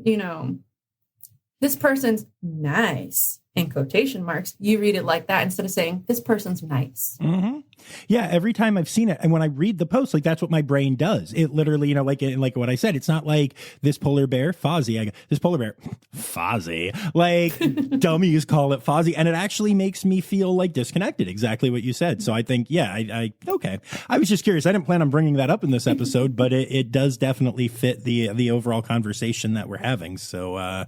this person's nice in quotation marks, you read it like that instead of saying this person's nice. Mm-hmm. Yeah, every time I've seen it, and when I read the post, like that's what my brain does. It literally, like what I said, it's not like this polar bear, Fozzie. I go, this polar bear, Fozzie. Like dummies call it Fozzie, and it actually makes me feel like disconnected. Exactly what you said. So I think, yeah, okay. I was just curious. I didn't plan on bringing that up in this episode, but it does definitely fit the overall conversation that we're having. So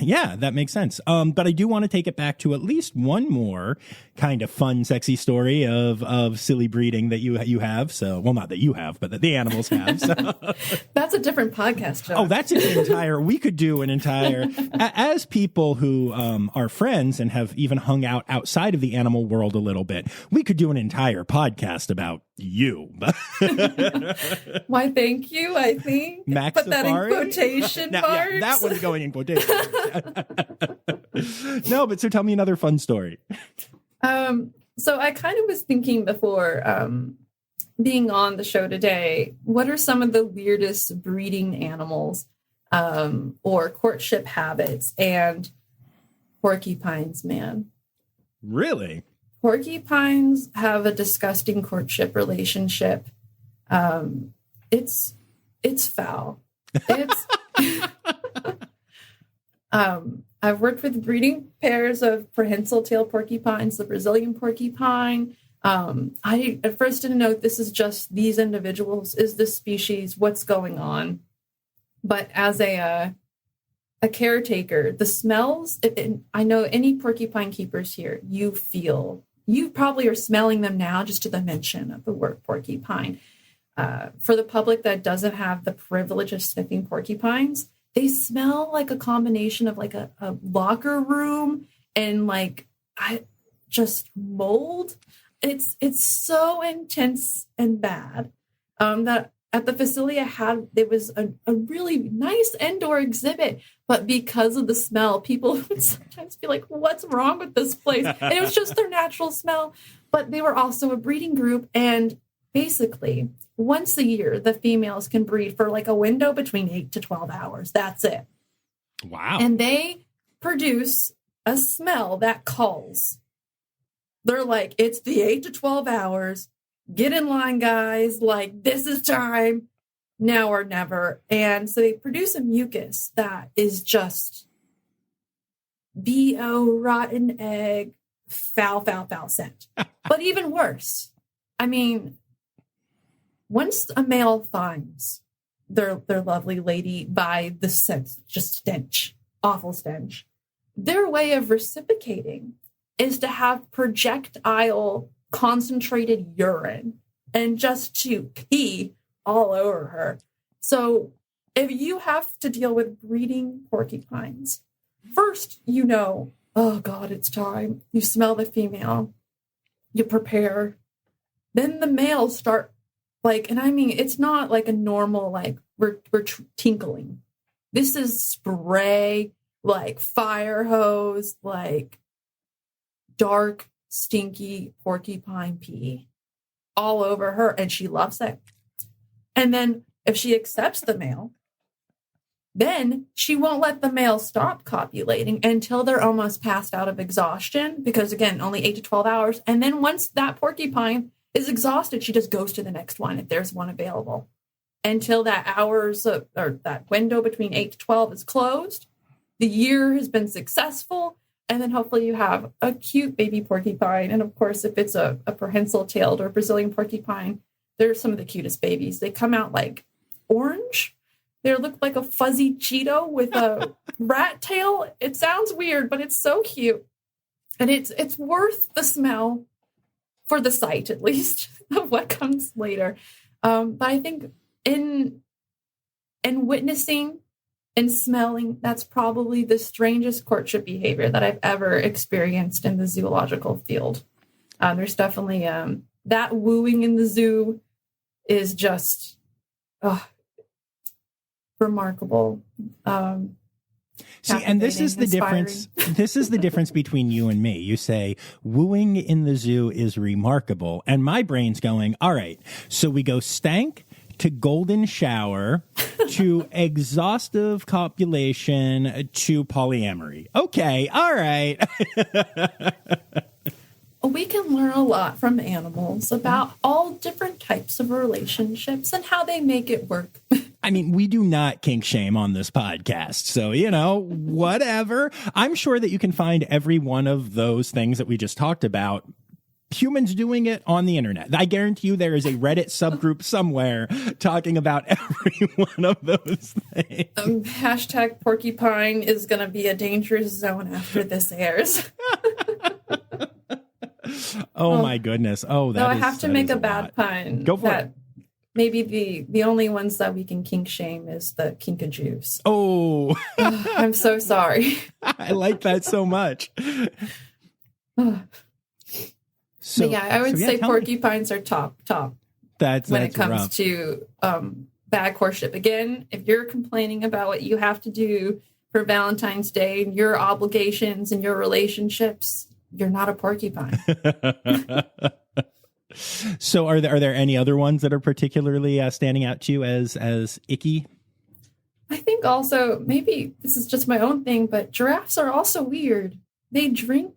yeah, that makes sense. But I do want to take it back to at least one more kind of fun, sexy story of silly breeding that you have. So, well, not that you have, but that the animals have. So. That's a different podcast, John. Oh, that's we could do an entire, as people who are friends and have even hung out outside of the animal world a little bit, we could do an entire podcast about you. Why, thank you, I think. Maxifari? Put that in quotation marks. Yeah, that one's going in quotation marks. No, but so tell me another fun story. So I kind of was thinking before being on the show today, what are some of the weirdest breeding animals or courtship habits? And porcupines, man. Really? Porcupines have a disgusting courtship relationship. It's foul. It's I've worked with breeding pairs of prehensile tail porcupines, the Brazilian porcupine. I at first didn't know this is just these individuals. Is this species? What's going on? But as a caretaker, the smells, I know any porcupine keepers here, you probably are smelling them now just to the mention of the word porcupine. For the public that doesn't have the privilege of sniffing porcupines, they smell like a combination of like a locker room and like just mold. It's so intense and bad that at the facility there was a really nice indoor exhibit, but because of the smell, people would sometimes be like, what's wrong with this place? And it was just their natural smell. But they were also a breeding group, and basically once a year, the females can breed for like a window between 8 to 12 hours. That's it. Wow. And they produce a smell that calls. They're like, it's the 8 to 12 hours. Get in line, guys. Like, this is time, now or never. And so they produce a mucus that is just BO, rotten egg, foul scent. But even worse, I mean, once a male finds their lovely lady by the scent, just stench, awful stench. Their way of reciprocating is to have projectile concentrated urine and just to pee all over her. So if you have to deal with breeding porcupines, first, oh God, it's time. You smell the female, you prepare. Then the males start it's not like a normal, we're tinkling. This is spray, fire hose, dark, stinky porcupine pee all over her, and she loves it. And then if she accepts the male, then she won't let the male stop copulating until they're almost passed out of exhaustion, because again, only 8 to 12 hours. And then once that porcupine is exhausted, she just goes to the next one if there's one available, until that or that window between 8 to 12 is closed. The year has been successful. And then hopefully you have a cute baby porcupine. And of course, if it's a prehensile-tailed or Brazilian porcupine, they're some of the cutest babies. They come out orange. They look like a fuzzy Cheeto with a rat tail. It sounds weird, but it's so cute. And it's worth the smell for the sight, at least, of what comes later. But I think in witnessing and smelling, that's probably the strangest courtship behavior that I've ever experienced in the zoological field. There's definitely that wooing in the zoo is just remarkable. See, and this is the difference. This is the difference between you and me. You say wooing in the zoo is remarkable, and my brain's going, all right, so we go stank to golden shower to exhaustive copulation to polyamory. Okay, all right. We can learn a lot from animals about all different types of relationships and how they make it work. I mean, we do not kink shame on this podcast. So, whatever. I'm sure that you can find every one of those things that we just talked about, humans doing it, on the internet. I guarantee you there is a Reddit subgroup somewhere talking about every one of those things. Hashtag porcupine is going to be a dangerous zone after this airs. Oh my goodness. Oh, I have to make a bad pun. Go for it. Maybe the only ones that we can kink shame is the kinkajous. Oh. I'm so sorry. I like that so much. So yeah, I would say porcupines are top. That's when it comes rough. to bad courtship. Again, if you're complaining about what you have to do for Valentine's Day and your obligations and your relationships, you're not a porcupine. So are there any other ones that are particularly standing out to you as icky? I think also, maybe this is just my own thing, but giraffes are also weird. They drink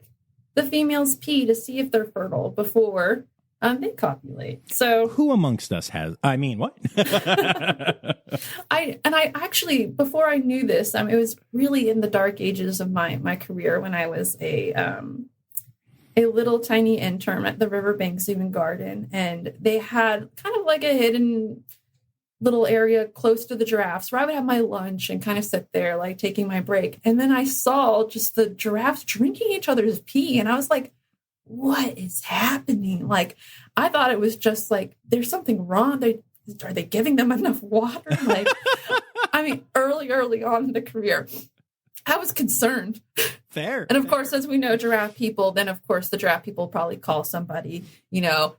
the female's pee to see if they're fertile before they copulate. So who amongst us has? I mean, what? I actually, before I knew this, it was really in the dark ages of my career when I was a little tiny intern at the Riverbank Zoo and Garden, and they had kind of like a hidden little area close to the giraffes where I would have my lunch and kind of sit there like taking my break. And then I saw just the giraffes drinking each other's pee, and I was like, what is happening? Like, I thought it was just like, there's something wrong. Are they giving them enough water? Like, early on in the career, I was concerned. Fair. And of course, as we know, giraffe people, then of course the giraffe people probably call somebody,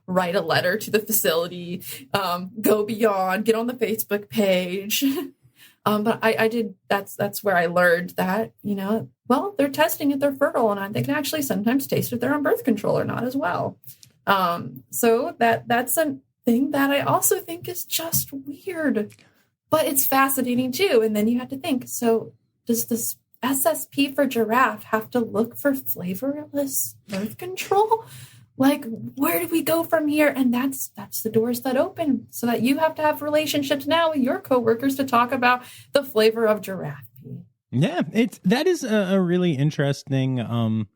write a letter to the facility, go beyond, get on the Facebook page. But I did, that's where I learned that, they're testing if they're fertile or not. They can actually sometimes taste if they're on birth control or not as well. So that's a thing that I also think is just weird, but it's fascinating too. And then you have to think, so does this SSP for giraffe have to look for flavorless birth control? Like, where do we go from here? And that's the doors that open, so that you have to have relationships now with your coworkers to talk about the flavor of giraffe pee. Yeah, that is a really interesting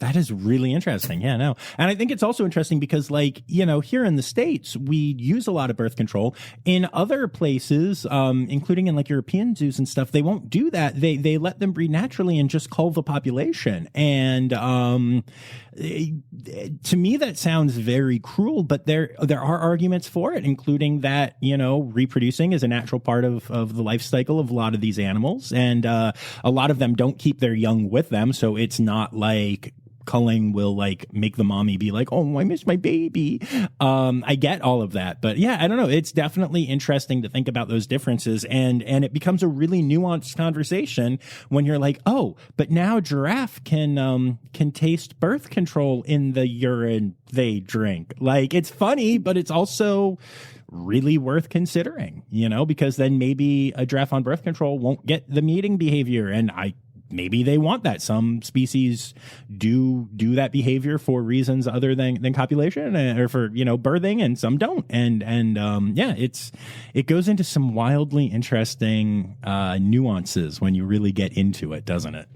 That is really interesting. Yeah, no. And I think it's also interesting because, like, you know, here in the States, we use a lot of birth control. In other places, including in like European zoos and stuff, they won't do that. They let them breed naturally and just cull the population. And to me, that sounds very cruel, but there are arguments for it, including that, you know, reproducing is a natural part of the life cycle of a lot of these animals. And a lot of them don't keep their young with them. So it's not like culling will like make the mommy be like, oh, I miss my baby. I get all of that, but yeah, I don't know. It's definitely interesting to think about those differences, and it becomes a really nuanced conversation when you're like, oh, but now giraffe can taste birth control in the urine they drink. Like, it's funny, but it's also really worth considering, you know, because then maybe a giraffe on birth control won't get the mating behavior, and maybe they want that. Some species do that behavior for reasons other than copulation or for, you know, birthing, and some don't. And yeah, it goes into some wildly interesting nuances when you really get into it, doesn't it?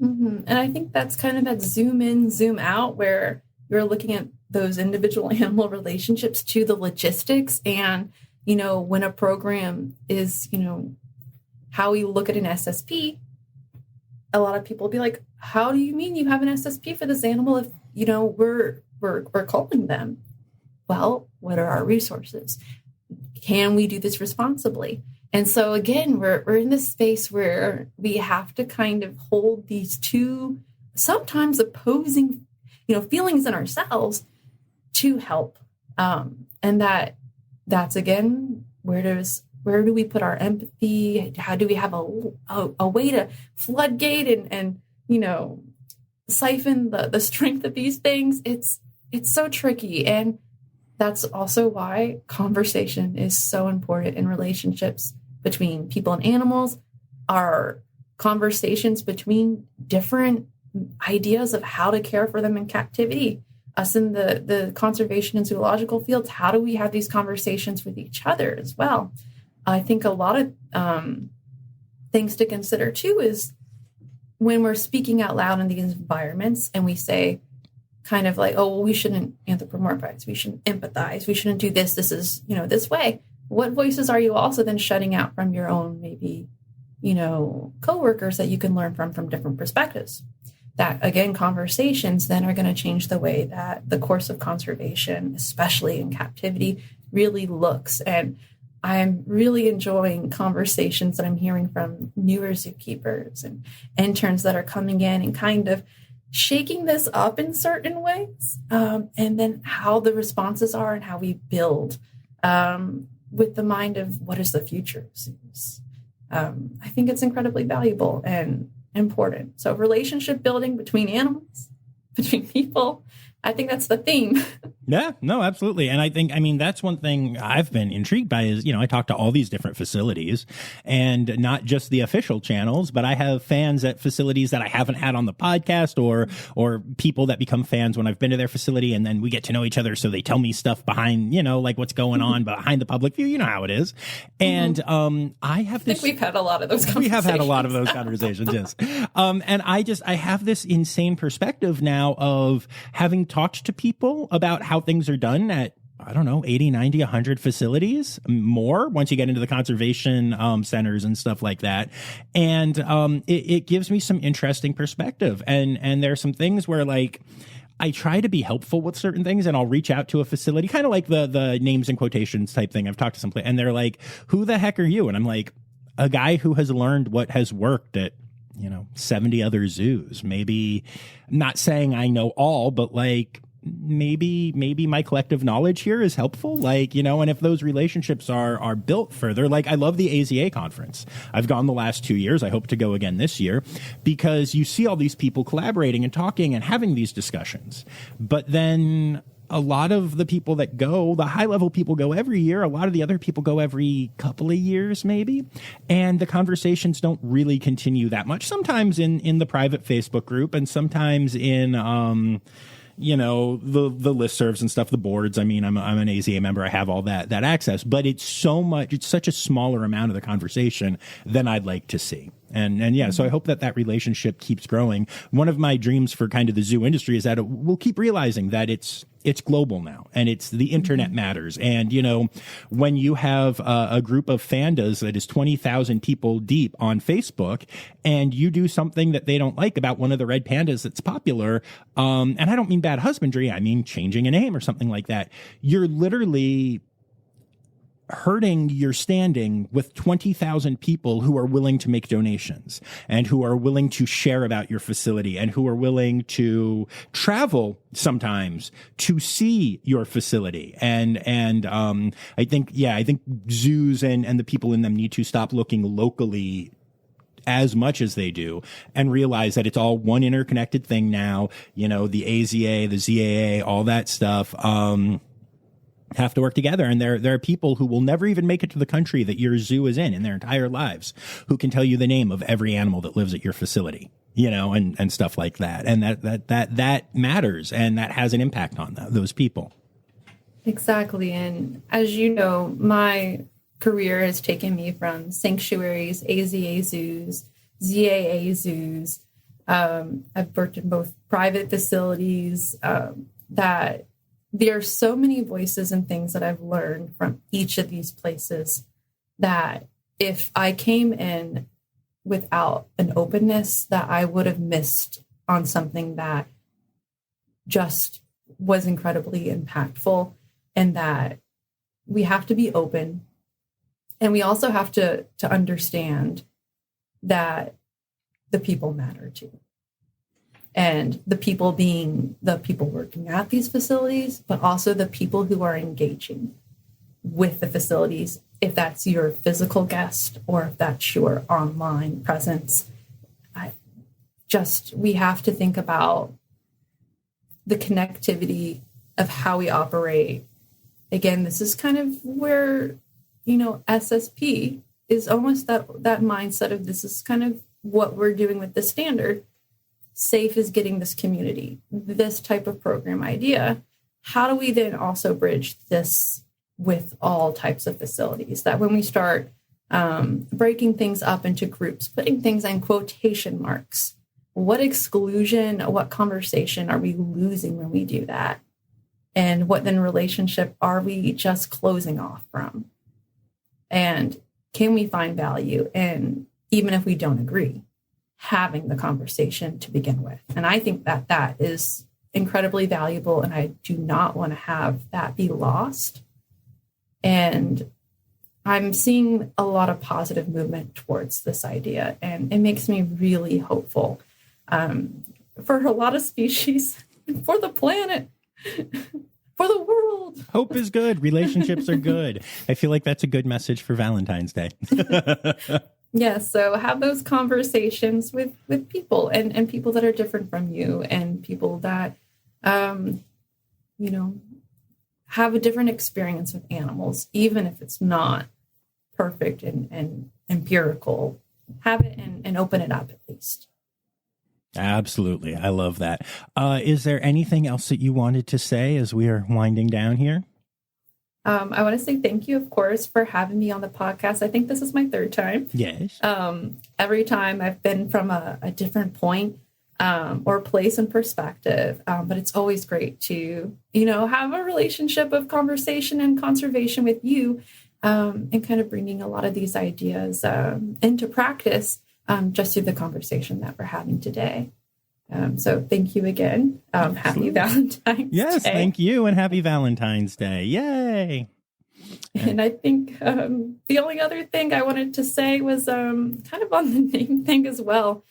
Mm-hmm. And I think that's kind of that zoom in, zoom out, where you're looking at those individual animal relationships to the logistics. And, you know, when a program is, you know, how we look at an SSP, a lot of people will be like, how do you mean you have an SSP for this animal if, you know, we're culling them? Well, what are our resources? Can we do this responsibly? And so again, we're in this space where we have to kind of hold these two sometimes opposing, you know, feelings in ourselves to help. And that's again, where do we put our empathy? How do we have a way to floodgate and you know, siphon the strength of these things? It's so tricky. And that's also why conversation is so important in relationships between people and animals. Our conversations between different ideas of how to care for them in captivity. Us in the conservation and zoological fields, how do we have these conversations with each other as well? I think a lot of things to consider, too, is when we're speaking out loud in these environments and we say kind of like, oh, well, we shouldn't anthropomorphize, we shouldn't empathize, we shouldn't do this. This is, you know, this way. What voices are you also then shutting out from your own, maybe, you know, coworkers that you can learn from different perspectives? That, again, conversations then are going to change the way that the course of conservation, especially in captivity, really looks. And I'm really enjoying conversations that I'm hearing from newer zookeepers and interns that are coming in and kind of shaking this up in certain ways. And then how the responses are and how we build with the mind of what is the future of zoos. I think it's incredibly valuable and important. So relationship building between animals, between people, I think that's the theme. Yeah, no, absolutely. And I think, I mean, that's one thing I've been intrigued by is, you know, I talk to all these different facilities and not just the official channels, but I have fans at facilities that I haven't had on the podcast or people that become fans when I've been to their facility, and then we get to know each other. So they tell me stuff behind, you know, like what's going on behind the public view. You know how it is. And I have this. I think we've had a lot of those conversations. We have had a lot of those conversations, yes. And I have this insane perspective now of having talked to people about how things are done at, I don't know, 80, 90, 100 facilities, more once you get into the conservation centers and stuff like that. And it gives me some interesting perspective. And there are some things where, like, I try to be helpful with certain things, and I'll reach out to a facility, kind of like the names and quotations type thing. I've talked to some place, and they're like, who the heck are you? And I'm like, a guy who has learned what has worked at, you know, 70 other zoos. Maybe, I'm not saying I know all, but like, maybe my collective knowledge here is helpful. Like, you know, and if those relationships are built further, like, I love the AZA conference. I've gone the last 2 years. I hope to go again this year, because you see all these people collaborating and talking and having these discussions. But then a lot of the people that go, the high level people go every year. A lot of the other people go every couple of years, maybe. And the conversations don't really continue that much. Sometimes in the private Facebook group, and sometimes in, the listservs and stuff, the boards. I mean, I'm an AZA member. I have all that access, but it's such a smaller amount of the conversation than I'd like to see. And yeah, so I hope that relationship keeps growing. One of my dreams for kind of the zoo industry is that we'll keep realizing that it's global now, and it's the internet matters. And, when you have a group of fandas that is 20,000 people deep on Facebook, and you do something that they don't like about one of the red pandas that's popular, and I don't mean bad husbandry, I mean changing a name or something like that, you're literally hurting your standing with 20,000 people who are willing to make donations and who are willing to share about your facility and who are willing to travel sometimes to see your facility. And I think zoos and the people in them need to stop looking locally as much as they do and realize that it's all one interconnected thing now. The AZA, the ZAA, all that stuff, have to work together. And there are people who will never even make it to the country that your zoo is in their entire lives who can tell you the name of every animal that lives at your facility, and stuff like that. And that matters, and that has an impact on those people. Exactly. And as you know, my career has taken me from sanctuaries, AZA zoos, ZAA zoos. I've worked in both private facilities, that there are so many voices and things that I've learned from each of these places that if I came in without an openness, that I would have missed on something that just was incredibly impactful, and that we have to be open. And we also have to understand that the people matter too. And the people being the people working at these facilities, but also the people who are engaging with the facilities, if that's your physical guest or if that's your online presence. We have to think about the connectivity of how we operate. Again, this is kind of where, SSP is almost that mindset of this is kind of what we're doing with the standard. SAFE is getting this community, this type of program idea. How do we then also bridge this with all types of facilities? That when we start breaking things up into groups, putting things in quotation marks, what exclusion, what conversation are we losing when we do that? And what then relationship are we just closing off from? And can we find value? And even if we don't agree, having the conversation to begin with. And I think that is incredibly valuable, and I do not want to have that be lost. And I'm seeing a lot of positive movement towards this idea, and it makes me really hopeful for a lot of species, for the planet, for the world. Hope is good. Relationships are good. I feel like that's a good message for Valentine's Day. Yes, so have those conversations with people and people that are different from you, and people that, have a different experience with animals, even if it's not perfect and empirical. Have it and open it up at least. Absolutely. I love that. Is there anything else that you wanted to say as we are winding down here? I want to say thank you, of course, for having me on the podcast. I think this is my third time. Yes. Every time I've been from a different point or place and perspective, but it's always great to, have a relationship of conversation and conservation with you, and kind of bringing a lot of these ideas into practice just through the conversation that we're having today. So thank you again. Happy Valentine's Day. Thank you, and happy Valentine's Day. Yay. And I think the only other thing I wanted to say was kind of on the name thing as well.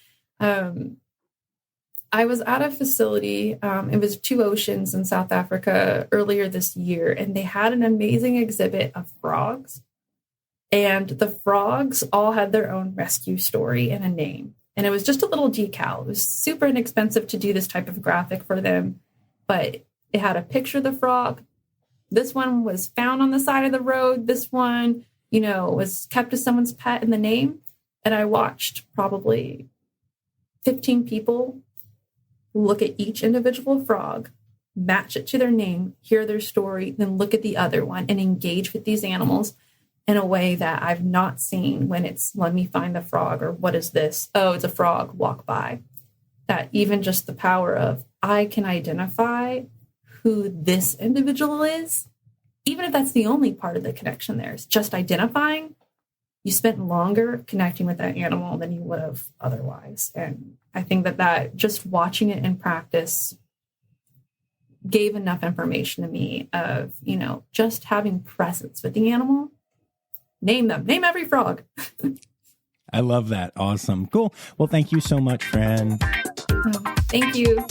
I was at a facility, it was Two Oceans in South Africa earlier this year, and they had an amazing exhibit of frogs. And the frogs all had their own rescue story and a name. And it was just a little decal. It was super inexpensive to do this type of graphic for them, but it had a picture of the frog. This one was found on the side of the road. This one, was kept as someone's pet in the name. And I watched probably 15 people look at each individual frog match it to their name, hear their story, then look at the other one and engage with these animals in a way that I've not seen when it's, let me find the frog, or what is this? Oh, it's a frog, walk by. That even just the power of, I can identify who this individual is, even if that's the only part of the connection there, is just identifying. You spent longer connecting with that animal than you would have otherwise. And I think that just watching it in practice gave enough information to me of, just having presence with the animal. Name them. Name every frog. I love that. Awesome. Cool. Well, thank you so much, friend. Thank you.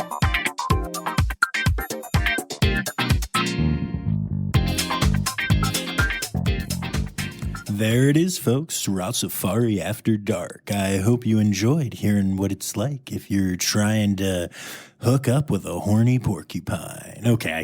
There it is, folks. Rossifari After Dark. I hope you enjoyed hearing what it's like if you're trying to hook up with a horny porcupine. Okay, I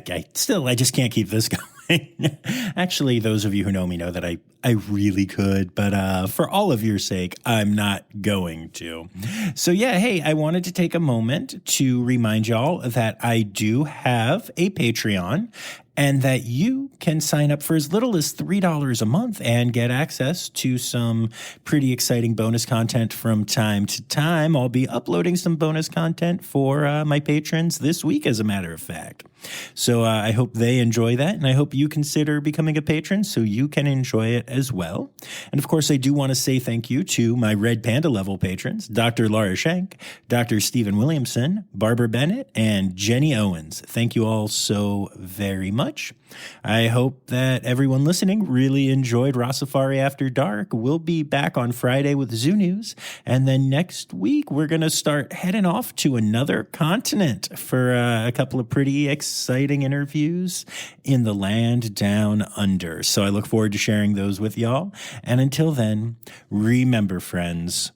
just can't keep this going. Actually, those of you who know me know that I really could, but for all of your sake, I'm not going to. So yeah, hey, I wanted to take a moment to remind y'all that I do have a Patreon, and that you can sign up for as little as $3 a month and get access to some pretty exciting bonus content from time to time. I'll be uploading some bonus content for my patrons this week, as a matter of fact. So I hope they enjoy that, and I hope you consider becoming a patron so you can enjoy it as well. And of course, I do want to say thank you to my Red Panda level patrons, Dr. Laura Schenk, Dr. Stephen Williamson, Barbara Bennett, and Jenny Owens. Thank you all so very much. I hope that everyone listening really enjoyed Rossifari After Dark. We'll be back on Friday with Zoo News, and then next week we're going to start heading off to another continent for a couple of pretty exciting interviews in the land down under. So I look forward to sharing those with y'all. And until then, remember, friends,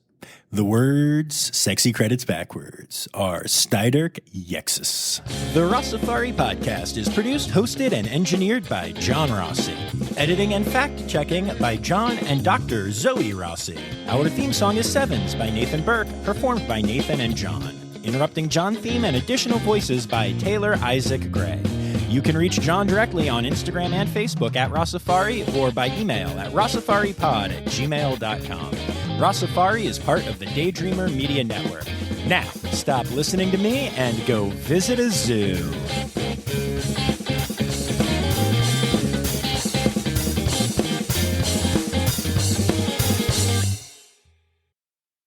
the words sexy credits backwards are Styderk Yexus. The Rossifari podcast is produced, hosted, and engineered by John Rossi. Editing and fact-checking by John and Dr. Zoe Rossi. Our theme song is Sevens by Nathan Burke, performed by Nathan and John. Interrupting John theme and additional voices by Taylor Isaac Gray. You can reach John directly on Instagram and Facebook at Rossifari, or by email at rossifaripod@gmail.com. Rossifari is part of the Daydreamer Media Network. Now, stop listening to me and go visit a zoo.